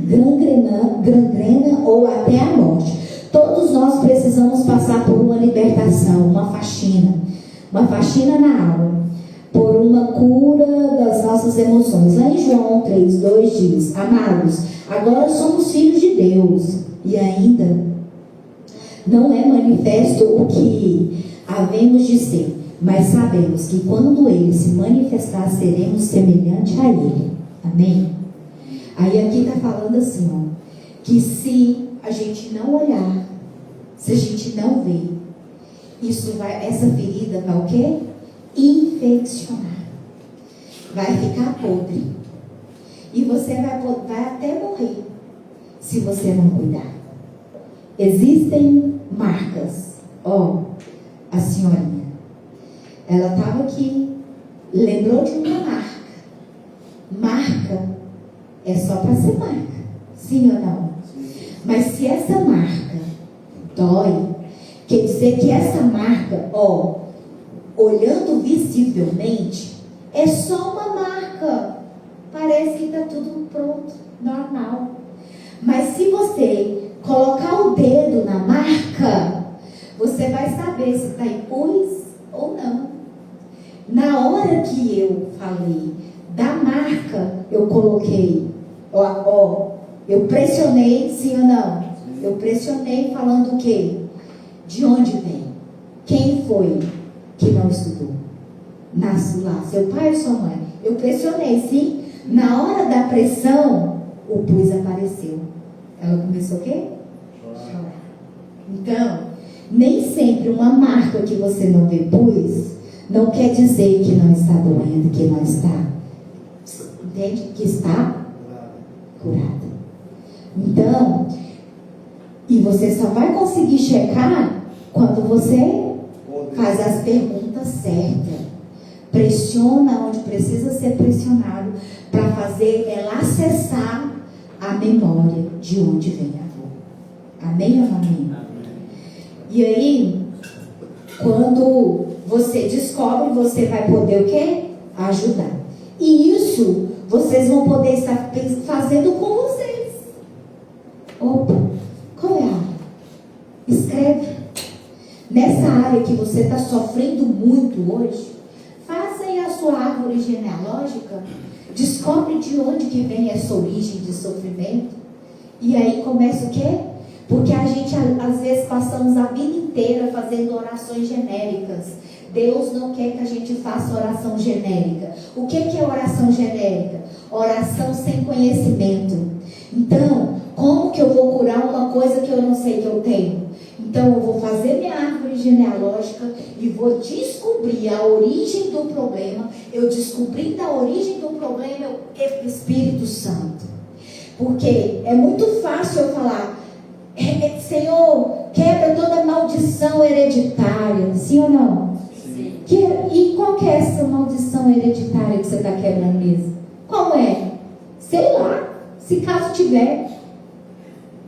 gangrena ou até a morte. Todos nós precisamos passar por uma libertação, uma faxina na alma, por uma cura das nossas emoções. Lá em João 3:2 diz: amados, agora somos filhos de Deus e ainda não é manifesto o que havemos de ser, mas sabemos que quando Ele se manifestar, seremos semelhantes a Ele. Amém? Aí aqui está falando assim, ó, que se a gente não olhar, se a gente não ver, essa ferida vai o quê? Infeccionar. Vai ficar podre. E você vai até morrer se você não cuidar. Existem marcas. Ó, a senhorinha, ela estava aqui, lembrou de uma marca. Marca é só para ser marca, sim ou não? Mas se essa marca dói, quer dizer que essa marca, ó, olhando visivelmente, é só uma marca. Parece que está tudo pronto, normal. Mas se você colocar o dedo na marca, você vai saber se está em pus ou não. Na hora que eu falei da marca, eu coloquei, eu pressionei, sim ou não? Eu pressionei falando o quê? De onde vem? Quem foi que não estudou? Nasce lá, seu pai ou sua mãe? Eu pressionei, sim. Na hora da pressão, o pus apareceu. Ela começou o quê? Chorar. Então, nem sempre uma marca que você não vê pus, não quer dizer que não está doendo, que não está. Entende? Que está curada. Então, e você só vai conseguir checar quando você faz as perguntas certas. Pressiona onde precisa ser pressionado para fazer ela acessar a memória de onde vem a dor. Amém ou não amém? E aí, quando você descobre, você vai poder o quê? Ajudar. E isso vocês vão poder estar fazendo com vocês. Opa, qual é a área? Escreve. Nessa área que você está sofrendo muito hoje, faça aí a sua árvore genealógica, descobre de onde que vem essa origem de sofrimento, e aí começa o quê? Porque a gente, às vezes, passamos a vida inteira fazendo orações genéricas. Deus não quer que a gente faça oração genérica. O que é oração genérica? Oração sem conhecimento. Então, como que eu vou curar uma coisa que eu não sei que eu tenho? Então, eu vou fazer minha árvore genealógica e vou descobrir a origem do problema. Eu descobrindo a origem do problema, eu Espírito Santo. Porque é muito fácil eu falar, Senhor, quebra toda maldição hereditária. Sim ou não? Sim. E qual que é essa maldição hereditária que você está quebrando mesmo? Qual é? Sei lá, se caso tiver.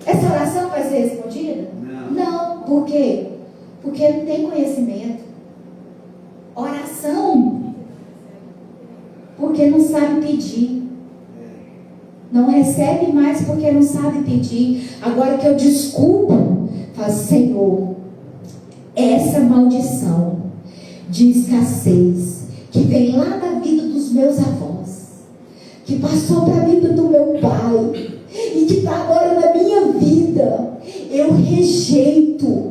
Essa oração vai ser respondida? Não. Por quê? Porque não tem conhecimento. Oração, porque não sabe pedir. Não recebe mais porque não sabe pedir. Agora que eu desculpo, falo, Senhor, essa maldição de escassez que vem lá da vida dos meus avós, que passou para a vida do meu pai e que está agora na minha vida, eu rejeito.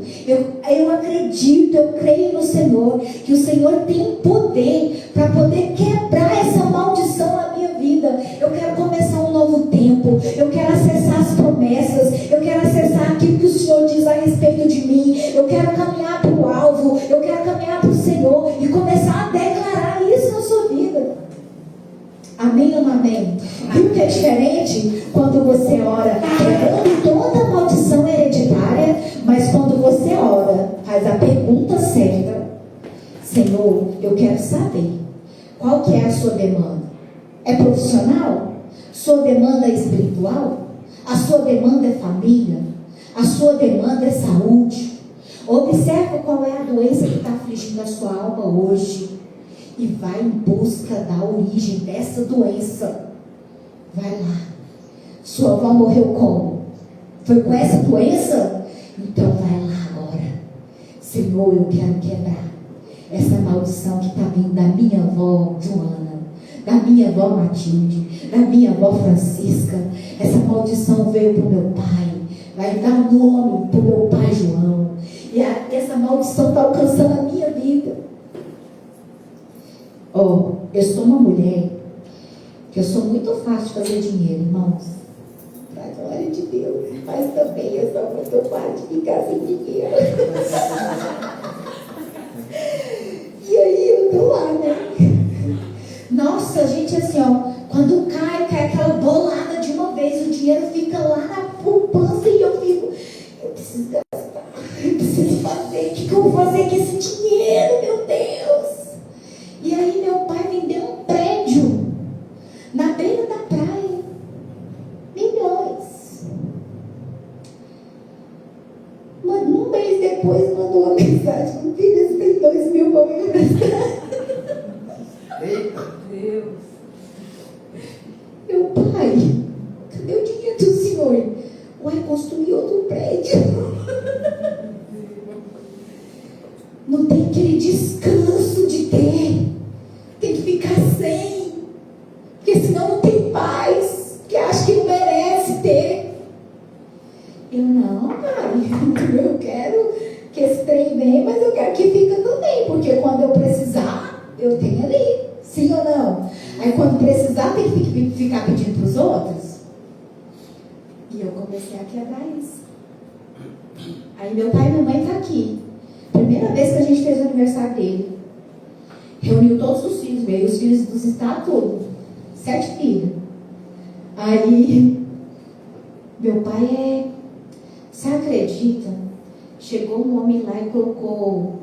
Eu acredito, eu creio no Senhor, que o Senhor tem poder para poder quebrar essa maldição na minha vida. Eu quero começar um novo tempo, eu quero acessar as promessas, eu quero acessar aquilo que o Senhor diz a respeito de mim, eu quero caminhar para o alvo, eu quero caminhar para o Senhor e começar a declarar isso na sua vida. Amém ou não amém? Viu que é diferente quando você ora quebrando toda a maldição hereditária, mas quando você ora, faz a pergunta certa. Senhor, eu quero saber qual que é a sua demanda. É profissional? Sua demanda é espiritual? A sua demanda é família? A sua demanda é saúde? Observa qual é a doença que está afligindo a sua alma hoje e vai em busca da origem dessa doença. Vai lá. Sua avó morreu como? Foi com essa doença? Então vai lá agora. Senhor, eu quero quebrar essa maldição que está vindo da minha avó Joana, da minha avó Matilde, da minha avó Francisca. Essa maldição veio para o meu pai, vai dar nome para o meu pai João, e essa maldição está alcançando a minha vida. Eu sou uma mulher que eu sou muito fácil de fazer dinheiro, irmãos, para a glória de Deus, mas também eu sou muito fácil de ficar sem dinheiro. E aí eu tô lá, né? Nossa, gente, assim, quando cai aquela bolada de uma vez, o dinheiro fica lá na poupança e eu fico, eu preciso gastar, eu preciso fazer, o que eu vou fazer com esse dinheiro, meu Deus? E aí meu pai vendeu um prédio na beira da praia, milhões. Mas um mês depois mandou uma mensagem: filha, você tem 2 mil para me emprestar. Eita! Deus. Meu pai, cadê o dinheiro do senhor? Uai, construir outro prédio. Não tem aquele descanso de ter. Tem que ficar sem. Porque senão não tem paz. Que acha que não merece ter. Eu não, pai. Eu quero que esse trem venha, mas eu quero que fique também. Porque quando eu precisar, eu tenho ali. Sim ou não? Aí quando precisar, tem que ficar pedindo para os outros. E eu comecei a quebrar isso. Aí meu pai e minha mãe estão aqui. Primeira vez que a gente fez o aniversário dele. Reuniu todos os filhos, veio os filhos dos estados, tudo. 7 filhos. Aí, meu pai você acredita? Chegou um homem lá e colocou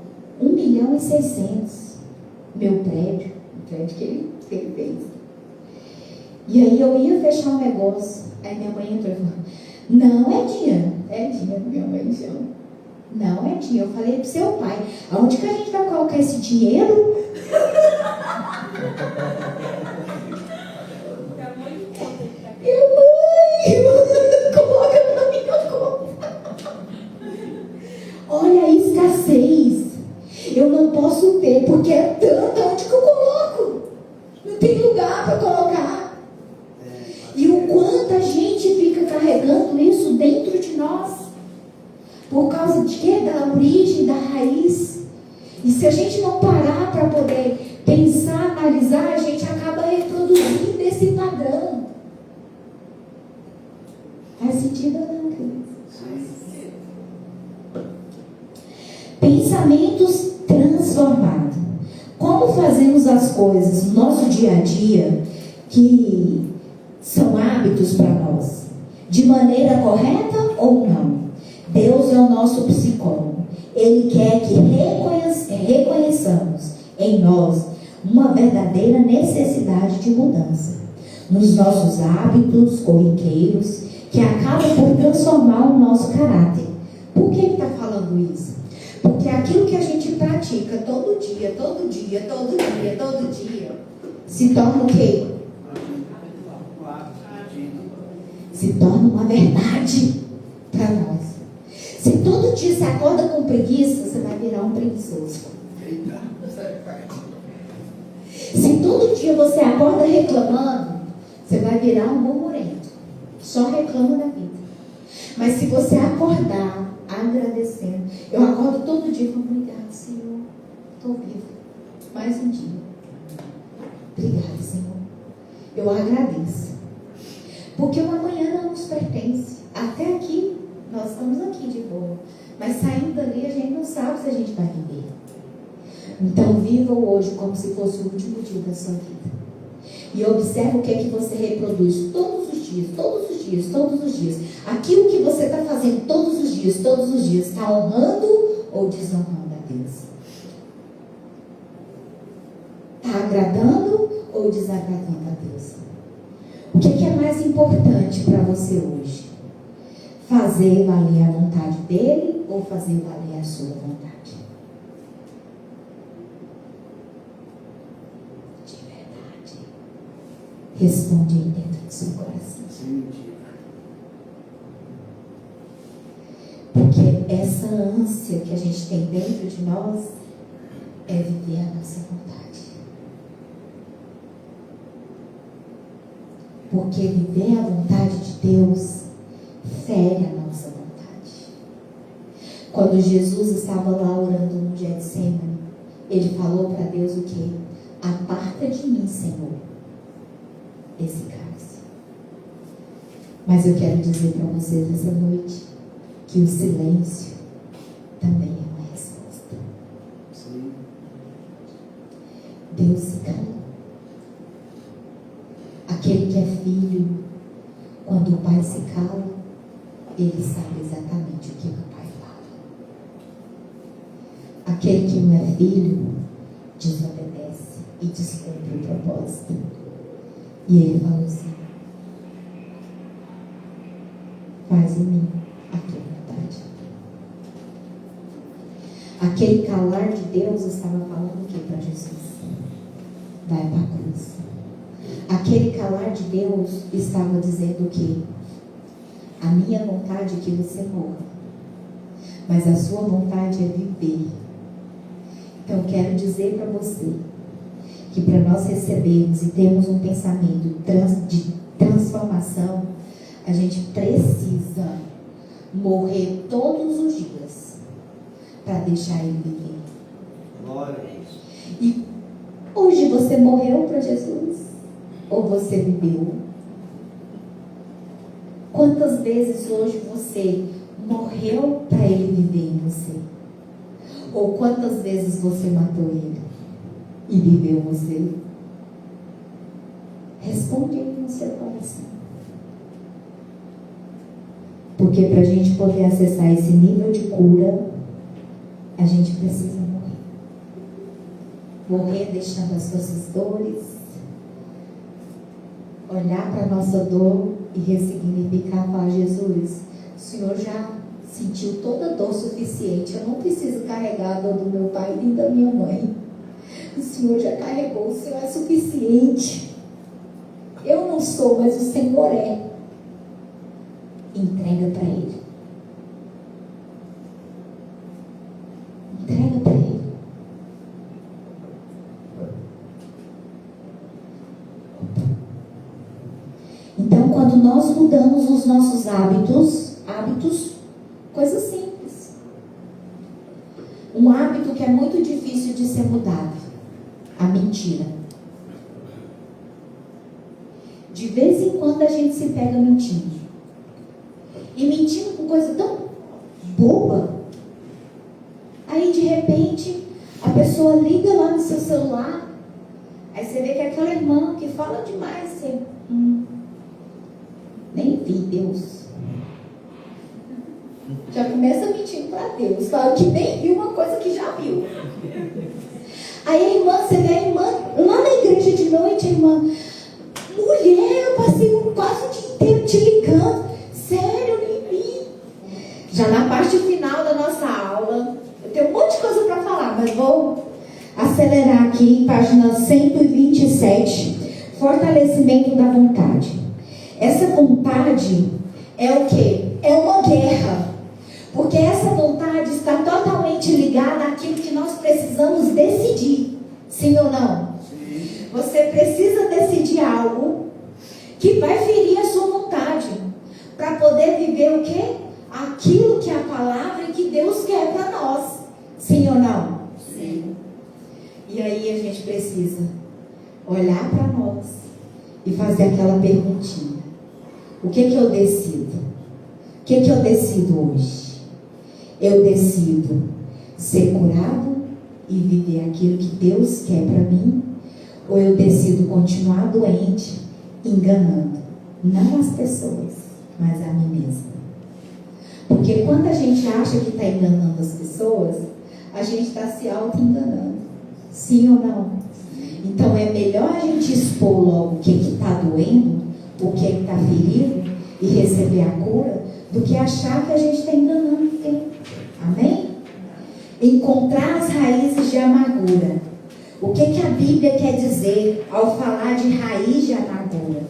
1.600.000 meu prédio, o prédio que ele fez. E aí eu ia fechar um negócio. Aí minha mãe entrou e falou: não é dinheiro. É dinheiro, minha mãe chama. Não é dinheiro. Eu falei pro seu pai: aonde que a gente vai colocar esse dinheiro? Mãe, coloca na minha conta. Olha a escassez. Eu não posso ter, porque é tanto. Onde que eu coloco? Não tem lugar para colocar. E o quanto a gente fica carregando isso dentro de nós. Por causa de quê? Da origem, da raiz. E se a gente não parar para poder pensar, analisar, a gente acaba reproduzindo esse padrão. Faz sentido ou não, queridos? Pensamentos transformados. Como fazemos as coisas no nosso dia a dia que são hábitos para nós? De maneira correta ou não? Deus é o nosso psicólogo. Ele quer que reconheçamos em nós uma verdadeira necessidade de mudança nos nossos hábitos corriqueiros que acaba por transformar o nosso caráter. Por que ele está falando isso? Porque aquilo que a gente pratica todo dia, se torna o quê? Se torna uma verdade para nós. Se todo dia você acorda com preguiça, você vai virar um preguiçoso. Se todo dia você acorda reclamando, você vai virar um murmurento. Só reclama da vida. Mas se você acordar agradecendo, eu acordo todo dia e falo, obrigado, Senhor, estou vivo. Mais um dia. Obrigado, Senhor. Eu agradeço. Porque o amanhã não nos pertence. Até aqui, nós estamos aqui de boa. Mas saindo dali, a gente não sabe se a gente vai viver. Então, viva o hoje como se fosse o último dia da sua vida. E observe o que é que você reproduz todos os dias. Aquilo que você está fazendo todos os dias, está honrando ou desonrando a Deus? Está agradando ou desagradando a Deus? O que é mais importante para você hoje? Fazer valer a vontade dele ou fazer valer a sua vontade? De verdade. Responde aí dentro do seu coração. Sem mentira. Porque essa ânsia que a gente tem dentro de nós é viver a nossa vontade. Porque viver a vontade de Deus fere a nossa vontade. Quando Jesus estava lá orando no Getsemane, ele falou para Deus o quê? Aparta de mim, Senhor, esse cálice. Mas eu quero dizer para vocês essa noite que o silêncio também é uma resposta. Sim. Deus se calou. Aquele que é filho, quando o pai se cala, ele sabe exatamente o que o pai fala. Aquele que não é filho, desobedece e descumpre o propósito. E ele falou assim: faz em mim a tua vontade. Aquele calar de Deus estava falando o que para Jesus? Vai para a cruz. Aquele calar de Deus estava dizendo que a minha vontade é que você morra, mas a sua vontade é viver. Então quero dizer para você que para nós recebermos e termos um pensamento de transformação, a gente precisa morrer todos os dias para deixar ele viver. Glória a Deus. E hoje você morreu para Jesus? Ou você viveu? Quantas vezes hoje você morreu para ele viver em você? Ou quantas vezes você matou ele e viveu você? Responde aí no seu coração. Porque para a gente poder acessar esse nível de cura, a gente precisa morrer. Morrer deixando as nossas dores, olhar para a nossa dor e ressignificar, falar: Jesus, o Senhor já sentiu toda a dor suficiente, eu não preciso carregar a dor do meu pai nem da minha mãe. O Senhor já carregou, o Senhor é suficiente. Eu não sou, mas o Senhor é. Entrega para Ele. Entrega para Ele. Então, quando nós mudamos os nossos hábitos, coisas simples. Um hábito que é muito difícil de ser mudado, a mentira. De vez em quando a gente se pega mentindo. E mentindo com coisa tão boba. Aí, de repente, a pessoa liga lá no seu celular. Aí você vê que é aquela irmã que fala demais, assim, nem vi Deus. Já começa mentindo para Deus. Fala que nem viu uma coisa que já viu. Aí a irmã, você vê a irmã lá na igreja de noite, a irmã: mulher, eu passei quase o dia inteiro te ligando. já na parte final da nossa aula. Eu tenho um monte de coisa para falar, mas vou acelerar aqui, página 127, fortalecimento da vontade. Essa vontade é o quê? É uma guerra. Porque essa vontade está totalmente ligada àquilo que nós precisamos decidir. Sim ou não? Sim. Você precisa decidir algo que vai ferir a sua vontade, para poder viver o quê? Aquilo que é a palavra e que Deus quer para nós. Sim ou não? Sim. E aí a gente precisa olhar para nós e fazer aquela perguntinha. O que eu decido? O que eu decido hoje? Eu decido ser curado e viver aquilo que Deus quer para mim? Ou eu decido continuar doente, enganando não as pessoas, mas a mim mesma? Porque quando a gente acha que está enganando as pessoas, a gente está se auto-enganando. Sim ou não? Então é melhor a gente expor logo o que está doendo, o que está ferido, e receber a cura, do que achar que a gente está enganando ninguém. Amém? Encontrar as raízes de amargura. O que a Bíblia quer dizer ao falar de raiz de amargura?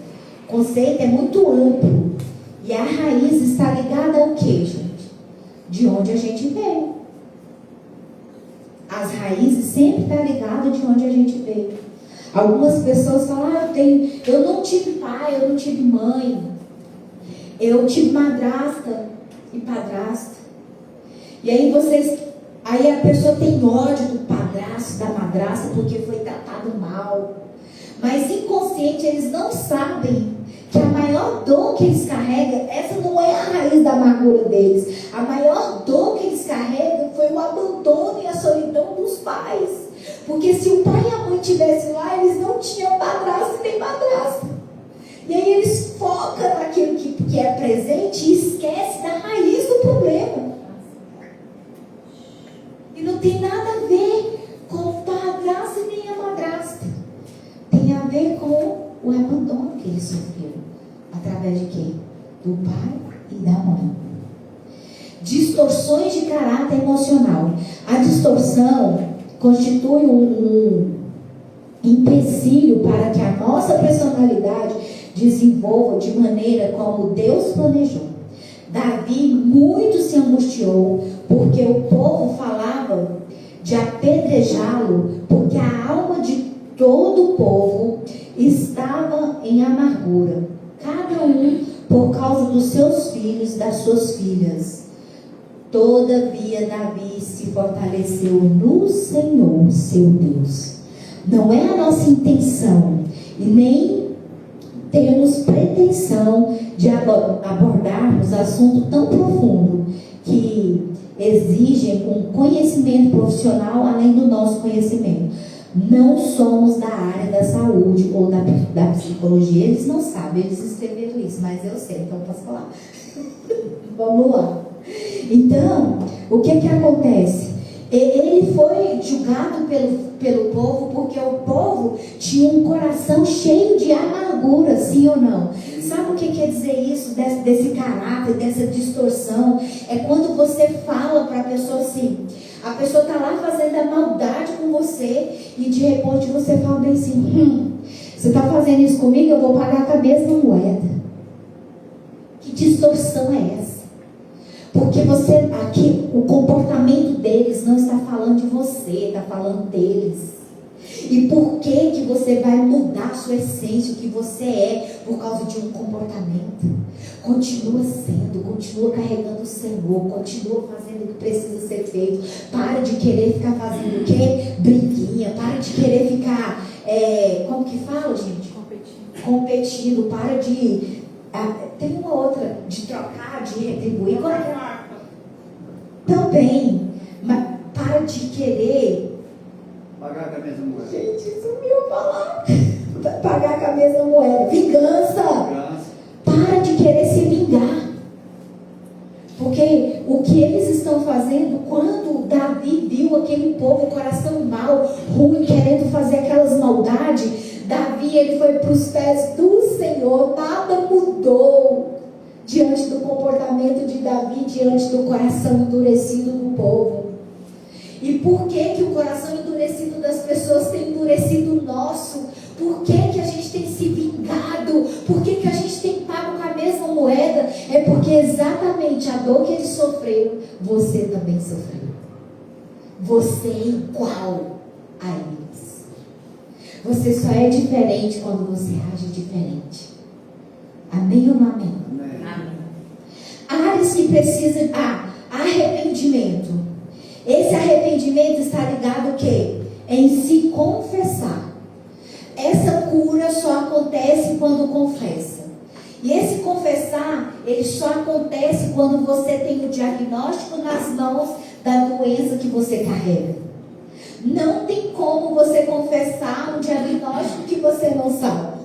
O conceito é muito amplo. E a raiz está ligada ao que, gente? De onde a gente veio. As raízes sempre estão ligadas de onde a gente veio. Algumas pessoas falam, eu não tive pai, eu não tive mãe. Eu tive madrasta e padrasto. E aí a pessoa tem ódio do padrasto, da madrasta, porque foi tratado mal. Mas inconsciente eles não sabem que a maior dor que eles carregam, essa não é a raiz da amargura deles. A maior dor que eles carregam foi o abandono e a solidão dos pais. Porque se o pai e a mãe estivessem lá, eles não tinham padrasto nem madrasta. E aí eles focam naquilo que é presente e esquecem da raiz do problema. E não tem nada a ver com o padrasto e nem a madrasta. Tem a ver com o abandono que eles sofreram. Através de quem? Do pai e da mãe. Distorções de caráter emocional. A distorção constitui um empecilho para que a nossa personalidade desenvolva de maneira como Deus planejou. Davi muito se angustiou porque o povo falava de apedrejá-lo, porque a alma de todo o povo estava em amargura, cada um por causa dos seus filhos e das suas filhas. Todavia Davi se fortaleceu no Senhor, seu Deus. Não é a nossa intenção e nem temos pretensão de abordarmos assunto tão profundo que exigem um conhecimento profissional além do nosso conhecimento. Não somos da área da saúde ou da psicologia. Eles não sabem, eles escreveram isso, mas eu sei, então posso falar. Vamos lá. Então, o que acontece? Ele foi julgado pelo povo porque o povo tinha um coração cheio de amargura, sim ou não? Sabe o que quer dizer isso, desse caráter, dessa distorção? É quando você fala para a pessoa assim, a pessoa está lá fazendo a maldade com você e de repente você fala bem assim, você está fazendo isso comigo, eu vou pagar com a mesma moeda. Que distorção é essa? Porque aqui, o comportamento deles não está falando de você, está falando deles. E por que você vai mudar a sua essência, o que você é, por causa de um comportamento? Continua sendo, continua carregando o Senhor, continua fazendo o que precisa ser feito. Para de querer ficar fazendo o quê? Briguinha, para de querer ficar, como que fala, gente? Competindo, para de... tem uma outra, de trocar, de retribuir. Também, mas para de querer pagar com a mesma moeda. Gente, sumiu a palavra. Pagar com a mesma moeda. Vingança. Para de querer se vingar. Porque o que eles estão fazendo, quando Davi viu aquele povo, coração mau, ruim, querendo fazer aquelas maldades, Davi, ele foi para os pés do Senhor, nada mudou. diante do comportamento de Davi, diante do coração endurecido do povo. E por que o coração endurecido das pessoas tem endurecido o nosso? Por que a gente tem se vingado? Por que a gente tem pago com a mesma moeda? É porque exatamente a dor que eles sofreram, você também sofreu. Você é igual a eles. Você só é diferente quando você age diferente. Amém ou não amém? Amém. Áreas que precisam... arrependimento. Esse arrependimento está ligado o quê? Em se confessar. Essa cura só acontece quando confessa. E esse confessar, ele só acontece quando você tem o diagnóstico nas mãos da doença que você carrega. Não tem como você confessar um diagnóstico que você não sabe.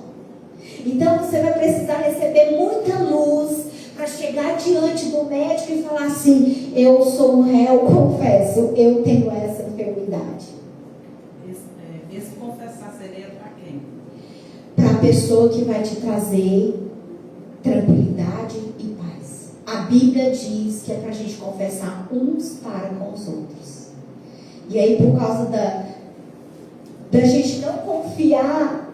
Então você vai precisar receber muita luz para chegar diante do médico e falar assim: eu sou um réu, confesso, eu tenho essa enfermidade. Esse confessar seria para quem? Para a pessoa que vai te trazer tranquilidade e paz. A Bíblia diz que é para a gente confessar uns para com os outros. E aí, por causa da gente não confiar,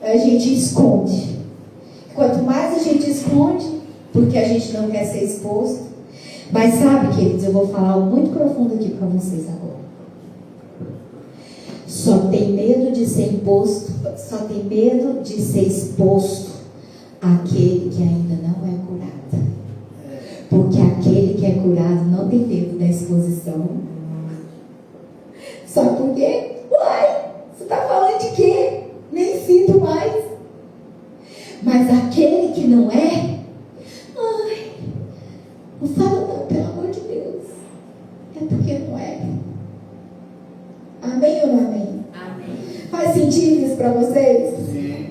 a gente esconde. Quanto mais a gente esconde, porque a gente não quer ser exposto. Mas sabe, queridos, eu vou falar algo muito profundo aqui para vocês agora. Só tem medo de ser imposto, só tem medo de ser exposto aquele que ainda não é curado. Porque aquele que é curado não tem medo da exposição. Sabe por quê? Uai, você está falando de quê? Nem sinto mais. Mas aquele que não é, ai, não fala não, pelo amor de Deus. É porque não é. Amém ou não amém? Amém. Faz sentido isso para vocês? Sim.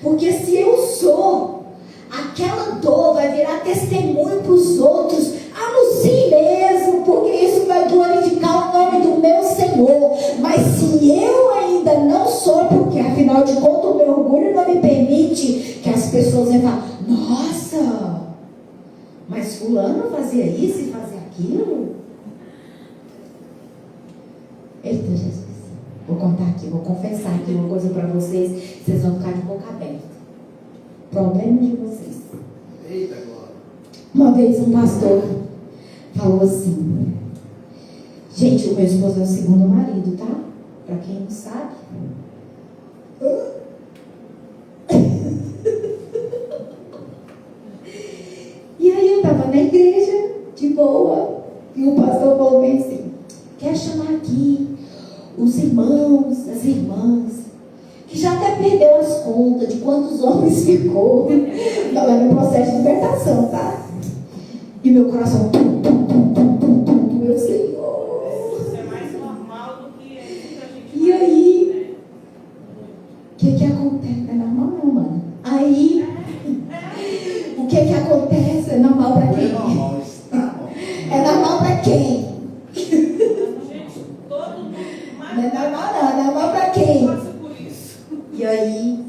Porque se eu sou, aquela dor vai virar testemunho para os outros. Anuncie mesmo, porque isso vai glorificar o nome do meu Senhor. Mas se eu ainda não sou, porque afinal de contas o meu orgulho não me permite que as pessoas venham falar: nossa, mas fulano fazia isso e fazia aquilo. Eita Jesus, vou contar aqui, vou confessar aqui uma coisa para vocês, vocês vão ficar de boca aberta. Problema de vocês. Eita, glória. Uma vez um pastor falou assim: gente, o meu esposo é o segundo marido, tá? Pra quem não sabe. E aí eu tava na igreja, de boa, e o pastor falou bem assim: quer chamar aqui os irmãos, as irmãs, que já até perdeu as contas de quantos homens ficou. Não, é no processo de libertação, tá? E meu coração, meu Senhor. Isso é mais normal do que a gente. E aí, o que acontece? Não é normal não, mano. Aí, o que acontece? É normal pra Não é quem? normal, está bom. É normal pra quem? Gente, todo mundo. Não é normal não, é normal pra quem? Passa por isso. E aí,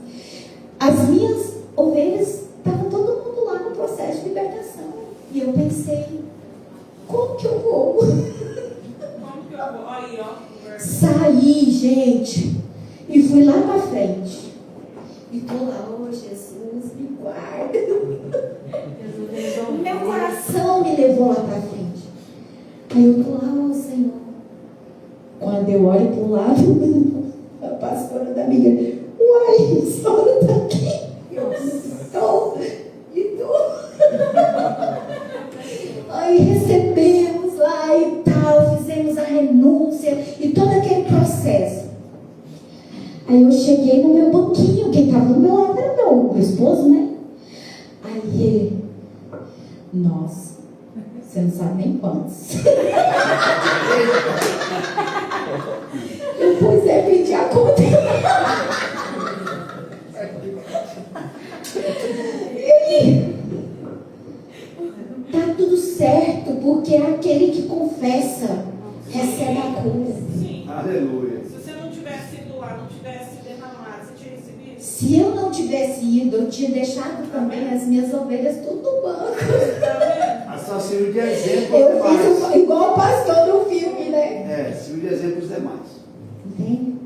as minhas ovelhas, estavam todo mundo lá no processo de libertação. E eu pensei: como que eu vou? Como que eu vou? Aí, ó. Saí, gente, e fui lá pra frente. E tô lá: oh Jesus, me guarda. Meu coração me levou lá pra frente. Aí eu tô lá: oh Senhor. Quando eu olho pro lado, a pastora da minha igreja: uai, a senhora tá aqui? Eu estou. E tô. Aí recebemos lá e tal, fizemos a renúncia e todo aquele processo. Aí eu cheguei no meu banquinho, quem estava do meu lado era meu esposo, né? Aí ele: nossa, você não sabe nem quantos. Eu, pois é, pedi a conta. E aí, tá tudo certo, porque é aquele que confessa recebe a cura. Sim. Aleluia. Se você não tivesse ido lá, não tivesse derramado, você tinha recebido? Se eu não tivesse ido, eu tinha deixado também as minhas ovelhas tudo no banco. A só sirvo de exemplo Eu aos demais. fiz igual o pastor no filme, né? Sirvo de exemplo aos demais. Entende?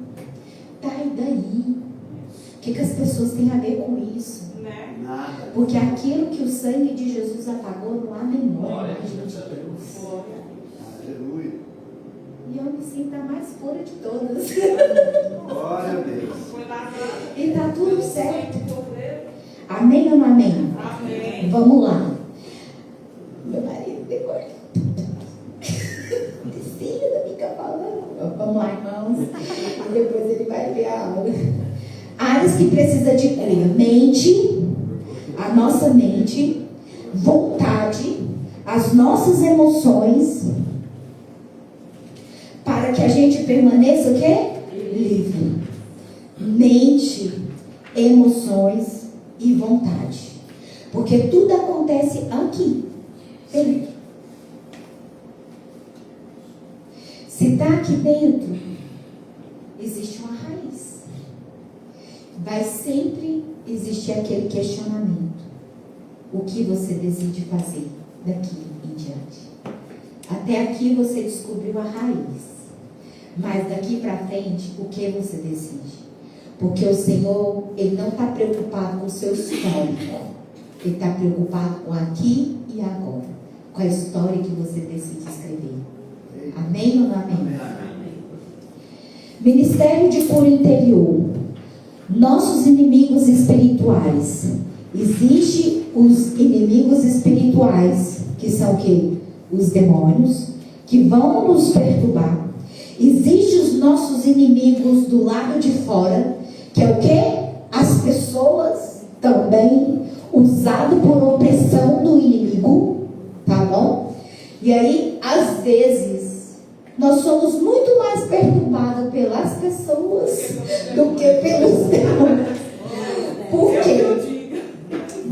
Tá, e daí? O que as pessoas têm a ver com isso? Né? Nada. Porque aquilo que o sangue de Jesus apagou, não há memória mais de Deus. Aleluia. E eu me sinto a mais pura de todas. Glória a Deus. Foi lavado. E tá tudo certo. Cordeiro. Amém ou não amém? Amém. Vamos lá. Meu marido depois. Precisa ficar falando. Vamos lá, irmãos. E depois ele vai ver a aula. Áreas que precisa de crer. Mente, a nossa mente, vontade, as nossas emoções, para que a gente permaneça o quê? Livre. Mente, emoções e vontade. Porque tudo acontece aqui. Dentro. Se está aqui dentro, existe uma raiz. Vai sempre existir aquele questionamento. O que você decide fazer daqui em diante? Até aqui você descobriu a raiz. Mas daqui para frente, o que você decide? Porque o Senhor, Ele não está preocupado com o seu histórico. Ele está preocupado com aqui e agora. Com a história que você decide escrever. Amém ou não amém? Ministério de cura interior. Nossos inimigos espirituais. Existem os inimigos espirituais, que são o quê? Os demônios, que vão nos perturbar. Existem os nossos inimigos do lado de fora, que é o quê? As pessoas também, usado por opressão do inimigo, tá bom? E aí, às vezes, nós somos muito mais perturbados pelas pessoas do que pelos demônios. Por quê?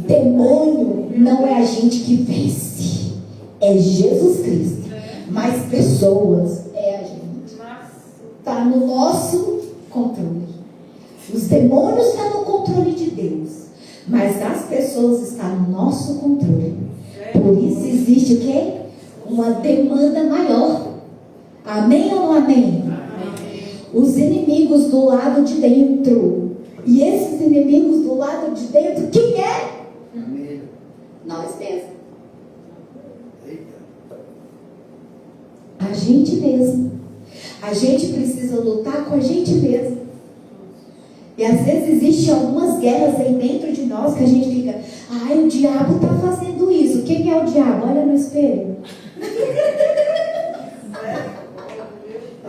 Demônio não é a gente que vence, é Jesus Cristo. Mas pessoas é a gente. Está no nosso controle. Os demônios estão no controle de Deus, mas as pessoas estão no nosso controle. Por isso existe o quê? Uma demanda maior. Amém ou não amém? Amém. Os inimigos do lado de dentro. E esses inimigos do lado de dentro, quem é? Nós mesmos. A gente mesmo. A gente precisa lutar com a gente mesmo. E às vezes existem algumas guerras aí dentro de nós que a gente fica, ai, o diabo está fazendo isso. Quem é o diabo? Olha no espelho.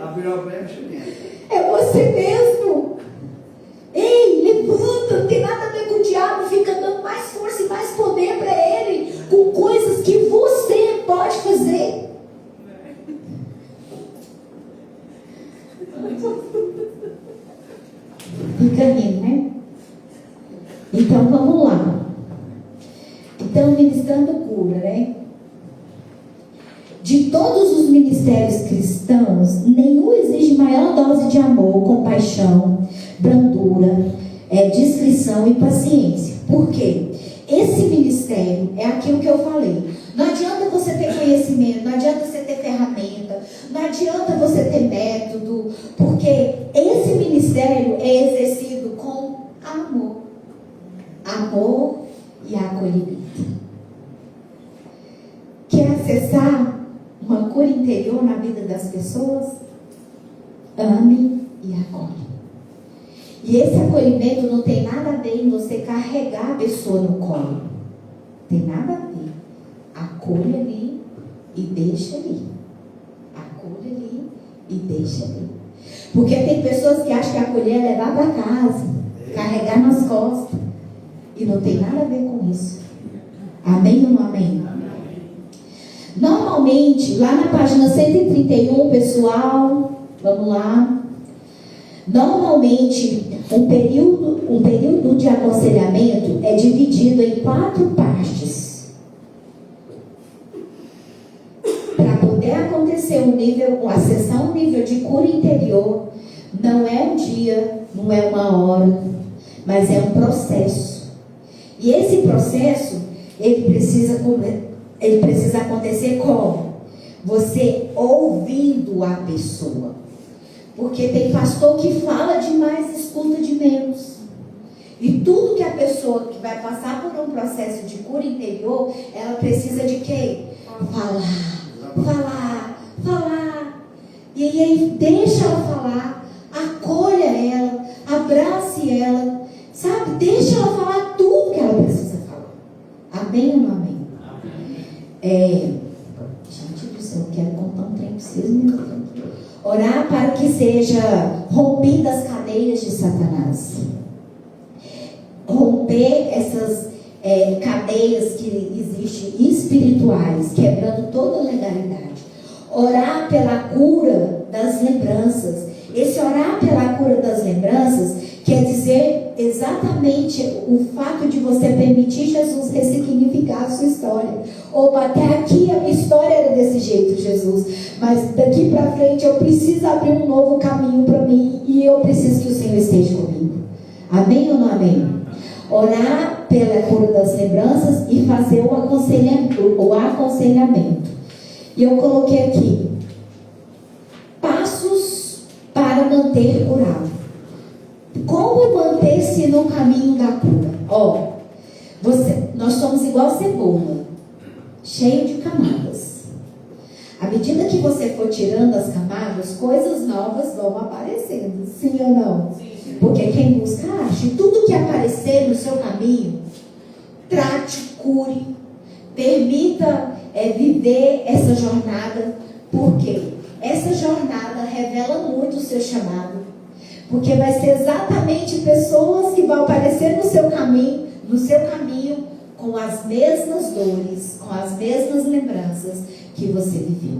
Abriu a brecha mesmo. É você mesmo. Ei, levanta, não tem nada a ver com o diabo. Fica dando mais força e mais poder para ele, com coisas que você pode fazer. Fica rindo, né? Então vamos lá. Então, ministrando cura, né? De todos os ministérios cristãos, nenhum exige maior dose de amor, compaixão, brandura, discrição e paciência. Por quê? Esse ministério é aquilo que eu falei. Não adianta você ter conhecimento, não adianta você ter ferramenta, não adianta você ter método, porque esse ministério é exercido com amor. Amor e acolhimento. Quer acessar uma cura interior na vida das pessoas? Ame e acolhe. E esse acolhimento não tem nada a ver em você carregar a pessoa no colo. Tem nada a ver. Acolhe ali e deixa ali. Acolhe ali e deixa ali. Porque tem pessoas que acham que acolher é levar para casa, carregar nas costas. E não tem nada a ver com isso. Amém ou não amém? Normalmente, lá na página 131, pessoal, vamos lá. Normalmente, um período de aconselhamento é dividido em 4 partes. Para poder acontecer acessar um nível de cura interior, não é um dia, não é uma hora, mas é um processo. E esse processo, ele precisa acontecer como? Você ouvindo a pessoa. Porque tem pastor que fala demais e escuta de menos. E tudo que a pessoa que vai passar por um processo de cura interior, ela precisa de quê? Falar. E aí deixa ela falar, acolha ela, abrace ela, sabe? Deixa ela falar tudo que ela precisa falar. Amém ou não amém? Gente do céu, eu quero contar um trem para vocês mesmo. Orar para que seja rompidas as cadeias de Satanás. Romper essas cadeias que existem espirituais, quebrando toda a legalidade. Orar pela cura das lembranças. Esse orar pela cura das lembranças quer dizer exatamente o fato de você permitir Jesus ressignificar a sua história. Opa, até aqui a minha história era desse jeito, Jesus, mas daqui para frente eu preciso abrir um novo caminho para mim e eu preciso que o Senhor esteja comigo. Amém ou não amém? Orar pela cura das lembranças e fazer o aconselhamento. E eu coloquei aqui passos para manter curado. Como manter-se no caminho da cura? Nós somos igual cebola, cheio de camadas. À medida que você for tirando as camadas, coisas novas vão aparecendo, sim ou não? Sim. Porque quem busca acha. E tudo que aparecer no seu caminho, trate, cure, permita viver essa jornada. Porque essa jornada revela muito o seu chamado. Porque vai ser exatamente pessoas que vão aparecer no seu caminho com as mesmas dores, com as mesmas lembranças que você viveu.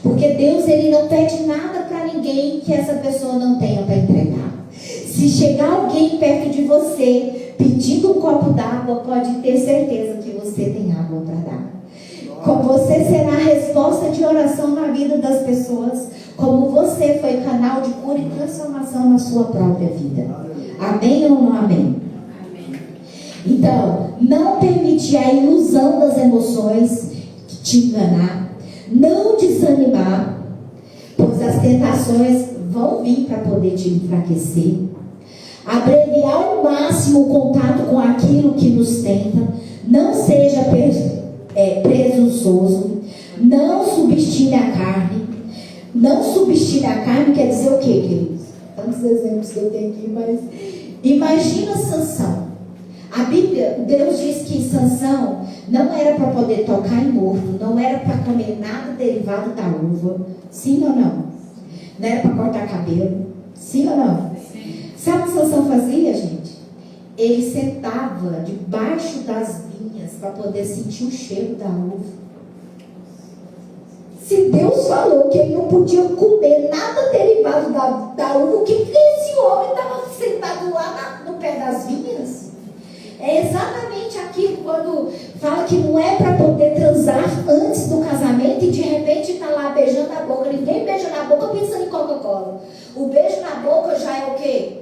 Porque Deus, ele não pede nada para ninguém que essa pessoa não tenha para entregar. Se chegar alguém perto de você pedindo um copo d'água, pode ter certeza que você tem água para dar. Como você será a resposta de oração na vida das pessoas, como você foi canal de cura e transformação na sua própria vida. Amém ou não amém? Amém. Então, não permitir a ilusão das emoções te enganar, não desanimar, pois as tentações vão vir para poder te enfraquecer. Abreviar ao máximo o contato com aquilo que nos tenta. Não seja presunçoso. Não subestime a carne. Não subestime a carne quer dizer o quê, queridos? Tantos exemplos que eu tenho aqui, mas imagina Sansão. A Bíblia, Deus diz que Sansão não era para poder tocar em morto, não era para comer nada derivado da uva. Sim ou não? Não era para cortar cabelo. Sim ou não? Sim. Sabe o que Sansão fazia, gente? Ele sentava debaixo das vinhas para poder sentir o cheiro da uva. Se Deus falou que ele não podia comer nada derivado da uva, o que esse homem estava sentado lá no pé das vinhas? É exatamente aquilo quando fala que não é para poder transar antes do casamento e de repente está lá beijando a boca. Ninguém beija na boca pensando em Coca-Cola. O beijo na boca já é o quê?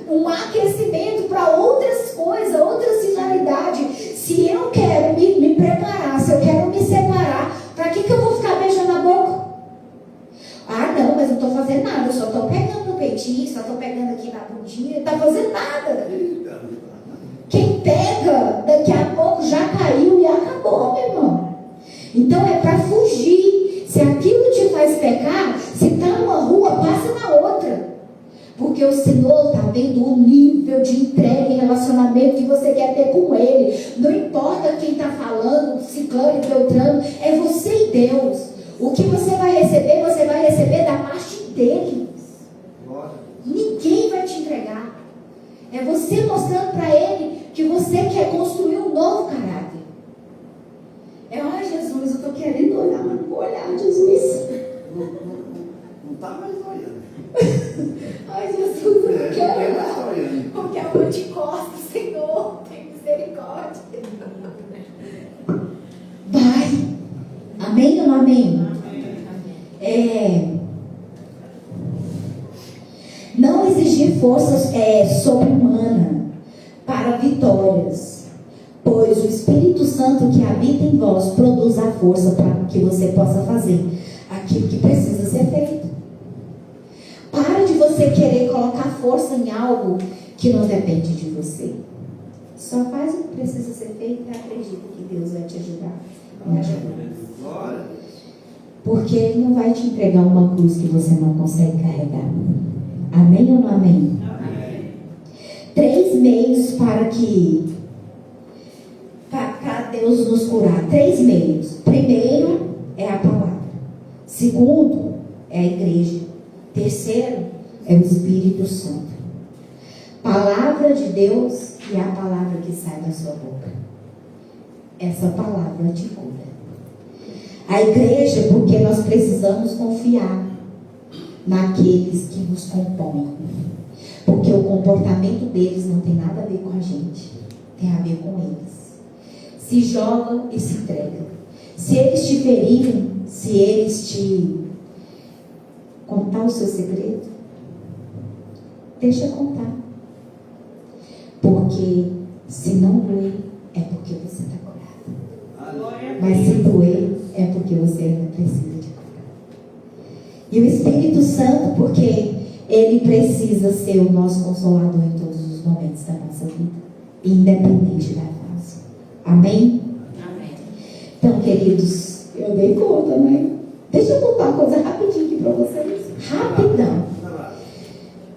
Um aquecimento para outras coisas, outras finalidades. Se eu quero me preparar, se eu quero me separar, para que eu vou ficar beijando a boca? Ah, não, mas não estou fazendo nada, eu só estou pegando no peitinho, só estou pegando aqui na bundinha, não está fazendo nada. Quem pega, daqui a pouco já caiu e acabou, meu irmão. Então é para fugir. Se aquilo te faz pecar, se está numa rua, passa na outra. Porque o Senhor está vendo o nível de entrega e relacionamento que você quer ter com Ele. Não importa quem está falando, Ciclano e Beltrano, é você e Deus. O que você vai receber da parte dele. Ninguém vai te entregar. É você mostrando para Ele que você quer construir um novo caráter. Ai, Jesus, eu estou querendo olhar, mas não vou olhar, Jesus. Não está mais olhando. Ai, Jesus, eu não quero olhar. Porque a mão de costas, Senhor, tem misericórdia. Vai. Amém ou não amém? força sobre-humana para vitórias, pois o Espírito Santo que habita em vós produz a força para que você possa fazer aquilo que precisa ser feito. Para de você querer colocar força em algo que não depende de você. Só faz o que precisa ser feito e acredita que Deus vai te ajudar. Porque Ele não vai te entregar uma cruz que você não consegue carregar. Amém ou não amém? Amém. 3 meios para Deus nos curar. 3 meios. Primeiro é a palavra. Segundo é a igreja. Terceiro é o Espírito Santo. Palavra de Deus e a palavra que sai da sua boca. Essa palavra te cura. A igreja, porque nós precisamos confiar naqueles que nos compõem. Porque o comportamento deles não tem nada a ver com a gente. Tem a ver com eles. Se joga e se entrega. Se eles te ferirem, se eles te contar o seu segredo, deixa contar. Porque se não doer, é porque você está curado. Mas se doer, é porque você ainda precisa de curar. E o Espírito Santo, porque Ele precisa ser o nosso consolador em todos os momentos da nossa vida, independente da fase. Amém? Amém. Então, queridos, eu dei conta, né? Deixa eu contar uma coisa rapidinho aqui para vocês. Rapidão.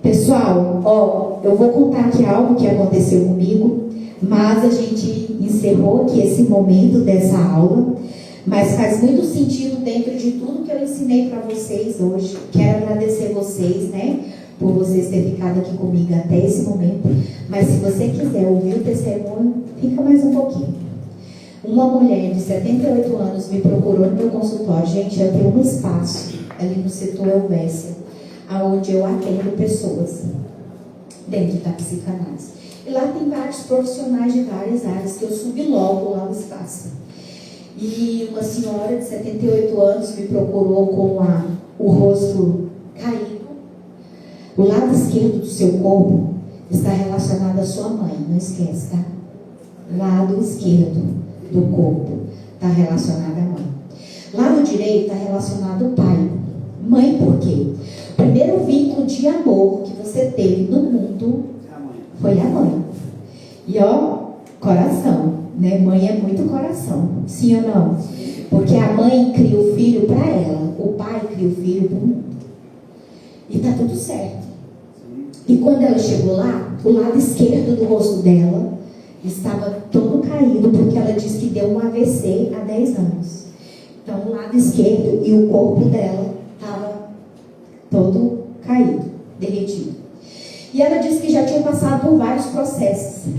Pessoal, eu vou contar aqui algo que aconteceu comigo, mas a gente encerrou aqui esse momento dessa aula, mas faz muito sentido dentro de tudo que eu ensinei para vocês hoje. Quero agradecer vocês, né, por vocês terem ficado aqui comigo até esse momento, mas se você quiser ouvir o testemunho, fica mais um pouquinho. Uma mulher de 78 anos me procurou no meu consultório. Gente, eu tenho um espaço ali no setor Helvécia, onde eu atendo pessoas dentro da psicanálise. E lá tem vários profissionais de várias áreas que eu subi logo lá no espaço. E uma senhora de 78 anos me procurou com o rosto caído. O lado esquerdo do seu corpo está relacionado à sua mãe, não esquece, tá? Lado esquerdo do corpo está relacionado à mãe. Lado direito está relacionado ao pai. Mãe por quê? O primeiro vínculo de amor que você teve no mundo foi a mãe. E coração, né? Mãe é muito coração, sim ou não? Porque a mãe cria o filho para ela, o pai cria o filho para o mundo. E tá tudo certo. E quando ela chegou lá, o lado esquerdo do rosto dela estava todo caído, porque ela disse que deu um AVC há 10 anos. Então o lado esquerdo e o corpo dela estava todo caído, derretido. E ela disse que já tinha passado por vários processos.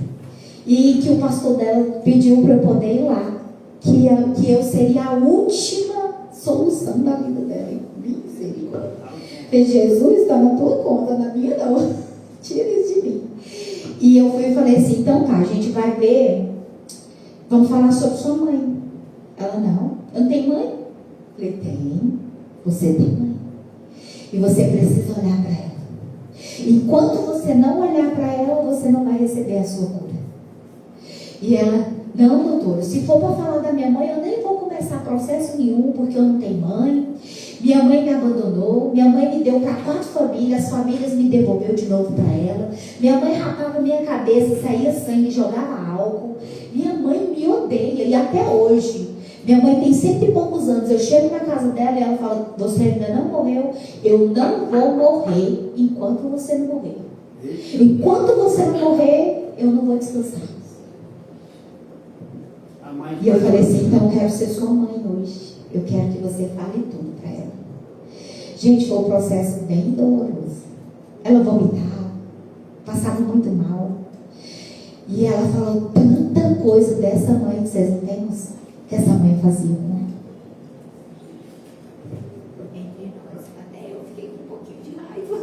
E que o pastor dela pediu para eu poder ir lá. Que eu seria a última solução da vida dela. Misericórdia. Jesus, está na tua conta, na minha não. Tira isso de mim. E eu fui e falei assim, então tá, a gente vai ver, vamos falar sobre sua mãe. Ela, não, eu não tenho mãe? Eu falei, tem, você tem mãe. E você precisa olhar para ela. Enquanto você não olhar para ela, você não vai receber a sua cura. E ela, não, doutora, se for para falar da minha mãe, eu nem vou começar processo nenhum, porque eu não tenho mãe. Minha mãe me abandonou, minha mãe me deu para 4 famílias, as famílias me devolveu de novo para ela. Minha mãe rapava minha cabeça, saía sangue, jogava álcool. Minha mãe me odeia, e até hoje. Minha mãe tem 100 e poucos anos, eu chego na casa dela e ela fala, você ainda não morreu, eu não vou morrer enquanto você não morrer. Enquanto você não morrer, eu não vou descansar. E eu falei assim, então eu quero ser sua mãe hoje. Eu quero que você fale tudo para ela. Gente, foi um processo bem doloroso. Ela vomitava, passava muito mal. E ela falou tanta coisa dessa mãe que vocês não têm noção que essa mãe fazia com ela. Até eu fiquei com um pouquinho de raiva.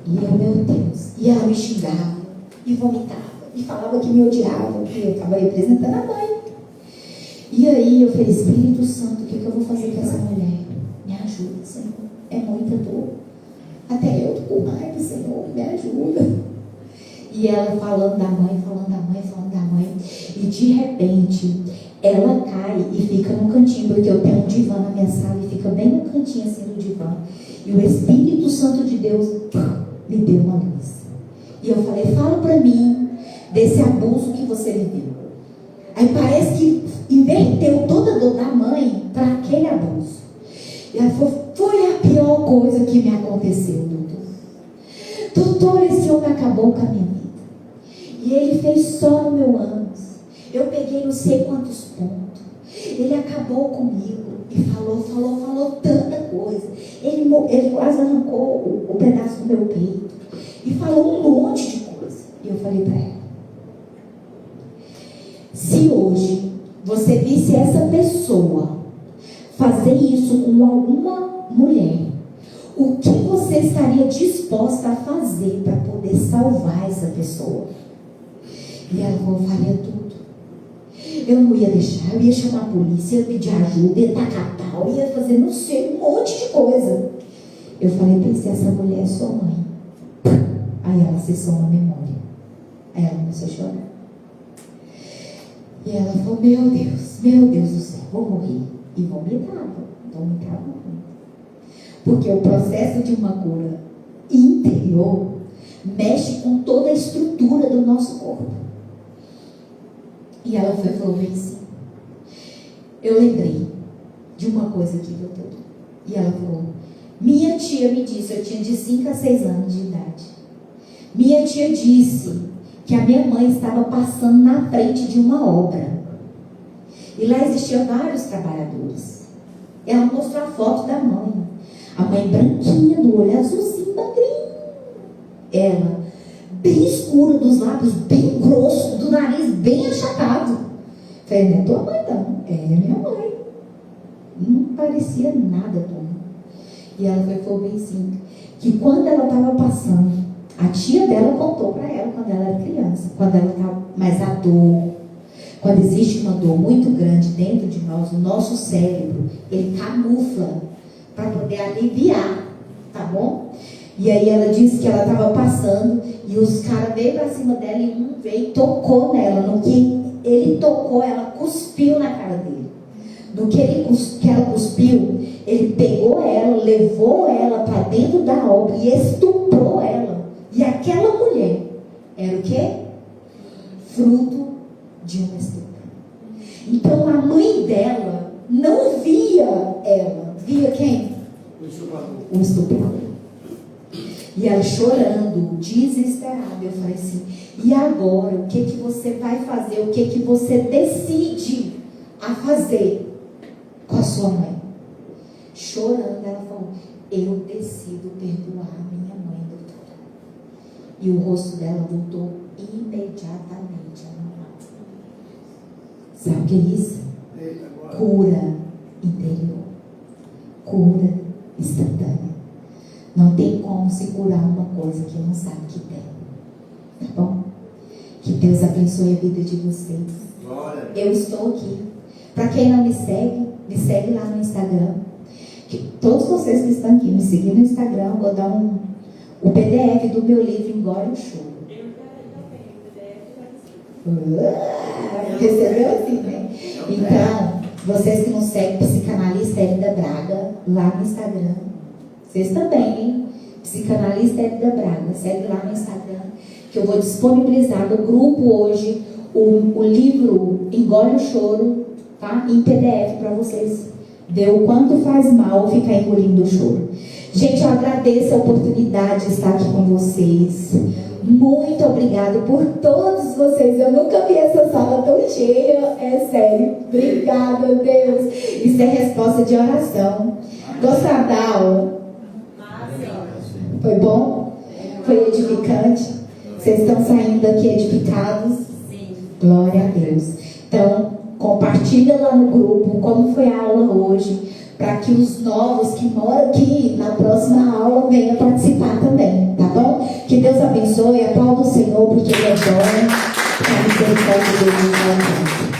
E eu, meu Deus. E ela me xingava e vomitava. E falava que me odiava, porque eu estava representando a mãe. E aí eu falei, Espírito Santo, o que eu vou fazer com essa mulher? Me ajuda, Senhor. É muita dor. Até eu tô com raiva, Senhor, me ajuda. E ela falando da mãe, falando da mãe, falando da mãe. E de repente, ela cai e fica no cantinho, porque eu tenho um divã na minha sala e fica bem no cantinho assim do divã. E o Espírito Santo de Deus me deu uma luz. E eu falei, fala pra mim desse abuso que você viveu. Aí parece que inverteu toda a dor da mãe para aquele abuso. E ela falou, foi a pior coisa que me aconteceu, doutor. Doutor, esse homem acabou com a minha vida. E ele fez só no meu ânus. Eu peguei não sei quantos pontos. Ele acabou comigo e falou tanta coisa. Ele quase arrancou o pedaço do meu peito. E falou um monte de coisa. E eu falei para ela, se hoje você visse essa pessoa fazer isso com alguma mulher, o que você estaria disposta a fazer para poder salvar essa pessoa? E ela falou, faria tudo. Eu não ia deixar, eu ia chamar a polícia, ia pedir ajuda, ia tacar pau, ia fazer não sei, um monte de coisa. Eu falei, pensei, essa mulher é sua mãe. Aí ela acessou uma memória. Aí ela começou a chorar. E ela falou, meu Deus do céu, vou morrer. E vomitava muito. Porque o processo de uma cura interior mexe com toda a estrutura do nosso corpo. E ela falou bem assim, eu lembrei de uma coisa aqui, doutor. E ela falou, minha tia me disse, eu tinha de 5 a 6 anos de idade. Minha tia disse que a minha mãe estava passando na frente de uma obra. E lá existiam vários trabalhadores. Ela mostrou a foto da mãe. A mãe branquinha, do olho azulzinho, magrinho. Ela, bem escura, dos lábios bem grosso, do nariz bem achatado. Falei, não é tua mãe não, é minha mãe. Não parecia nada tua mãe. E ela falou bem assim, que quando ela estava passando, a tia dela contou para ela quando ela era criança, quando ela estava, mas a dor, quando existe uma dor muito grande dentro de nós, o nosso cérebro, ele camufla para poder aliviar, tá bom? E aí ela disse que ela estava passando e os caras veio para cima dela e um veio e tocou nela. No que ele tocou, ela cuspiu na cara dele. Do que ela cuspiu, ele pegou ela, levou ela para dentro da obra e estuprou ela. E aquela mulher era o quê? Fruto de um estupro. Então a mãe dela não via ela. Via quem? O estuprador. E ela chorando, desesperada. Eu falei assim, e agora? O que você vai fazer? O que você decide a fazer com a sua mãe? Chorando, ela falou, eu decido perdoar a minha mãe, doutora. E o rosto dela voltou imediatamente a normal. Sabe o que é isso? Cura interior. Cura instantânea. Não tem como se curar uma coisa que não sabe que tem. Tá bom? Que Deus abençoe a vida de vocês. Eu estou aqui. Para quem não me segue lá no Instagram. Todos vocês que estão aqui, me seguem no Instagram, vou dar o PDF do meu livro Engole o Choro. Recebeu assim, né? Então, vocês que não seguem Psicanalista Elida Braga lá no Instagram, vocês também, hein? Psicanalista Elida Braga, segue lá no Instagram, que eu vou disponibilizar no grupo hoje o livro Engole o Choro, tá? Em PDF para vocês ver o quanto faz mal ficar engolindo o choro. Gente, eu agradeço a oportunidade de estar aqui com vocês. Muito obrigada por todos vocês. Eu nunca vi essa sala tão cheia. É sério. Obrigada, Deus. Isso é resposta de oração. Gostaram da aula? Foi bom? Foi edificante? Vocês estão saindo daqui edificados? Sim. Glória a Deus. Então, compartilha lá no grupo como foi a aula hoje, para que os novos que moram aqui na próxima aula venham participar também, tá bom? Que Deus abençoe, aplauda o Senhor, porque Ele é bom, a misericórdia dele é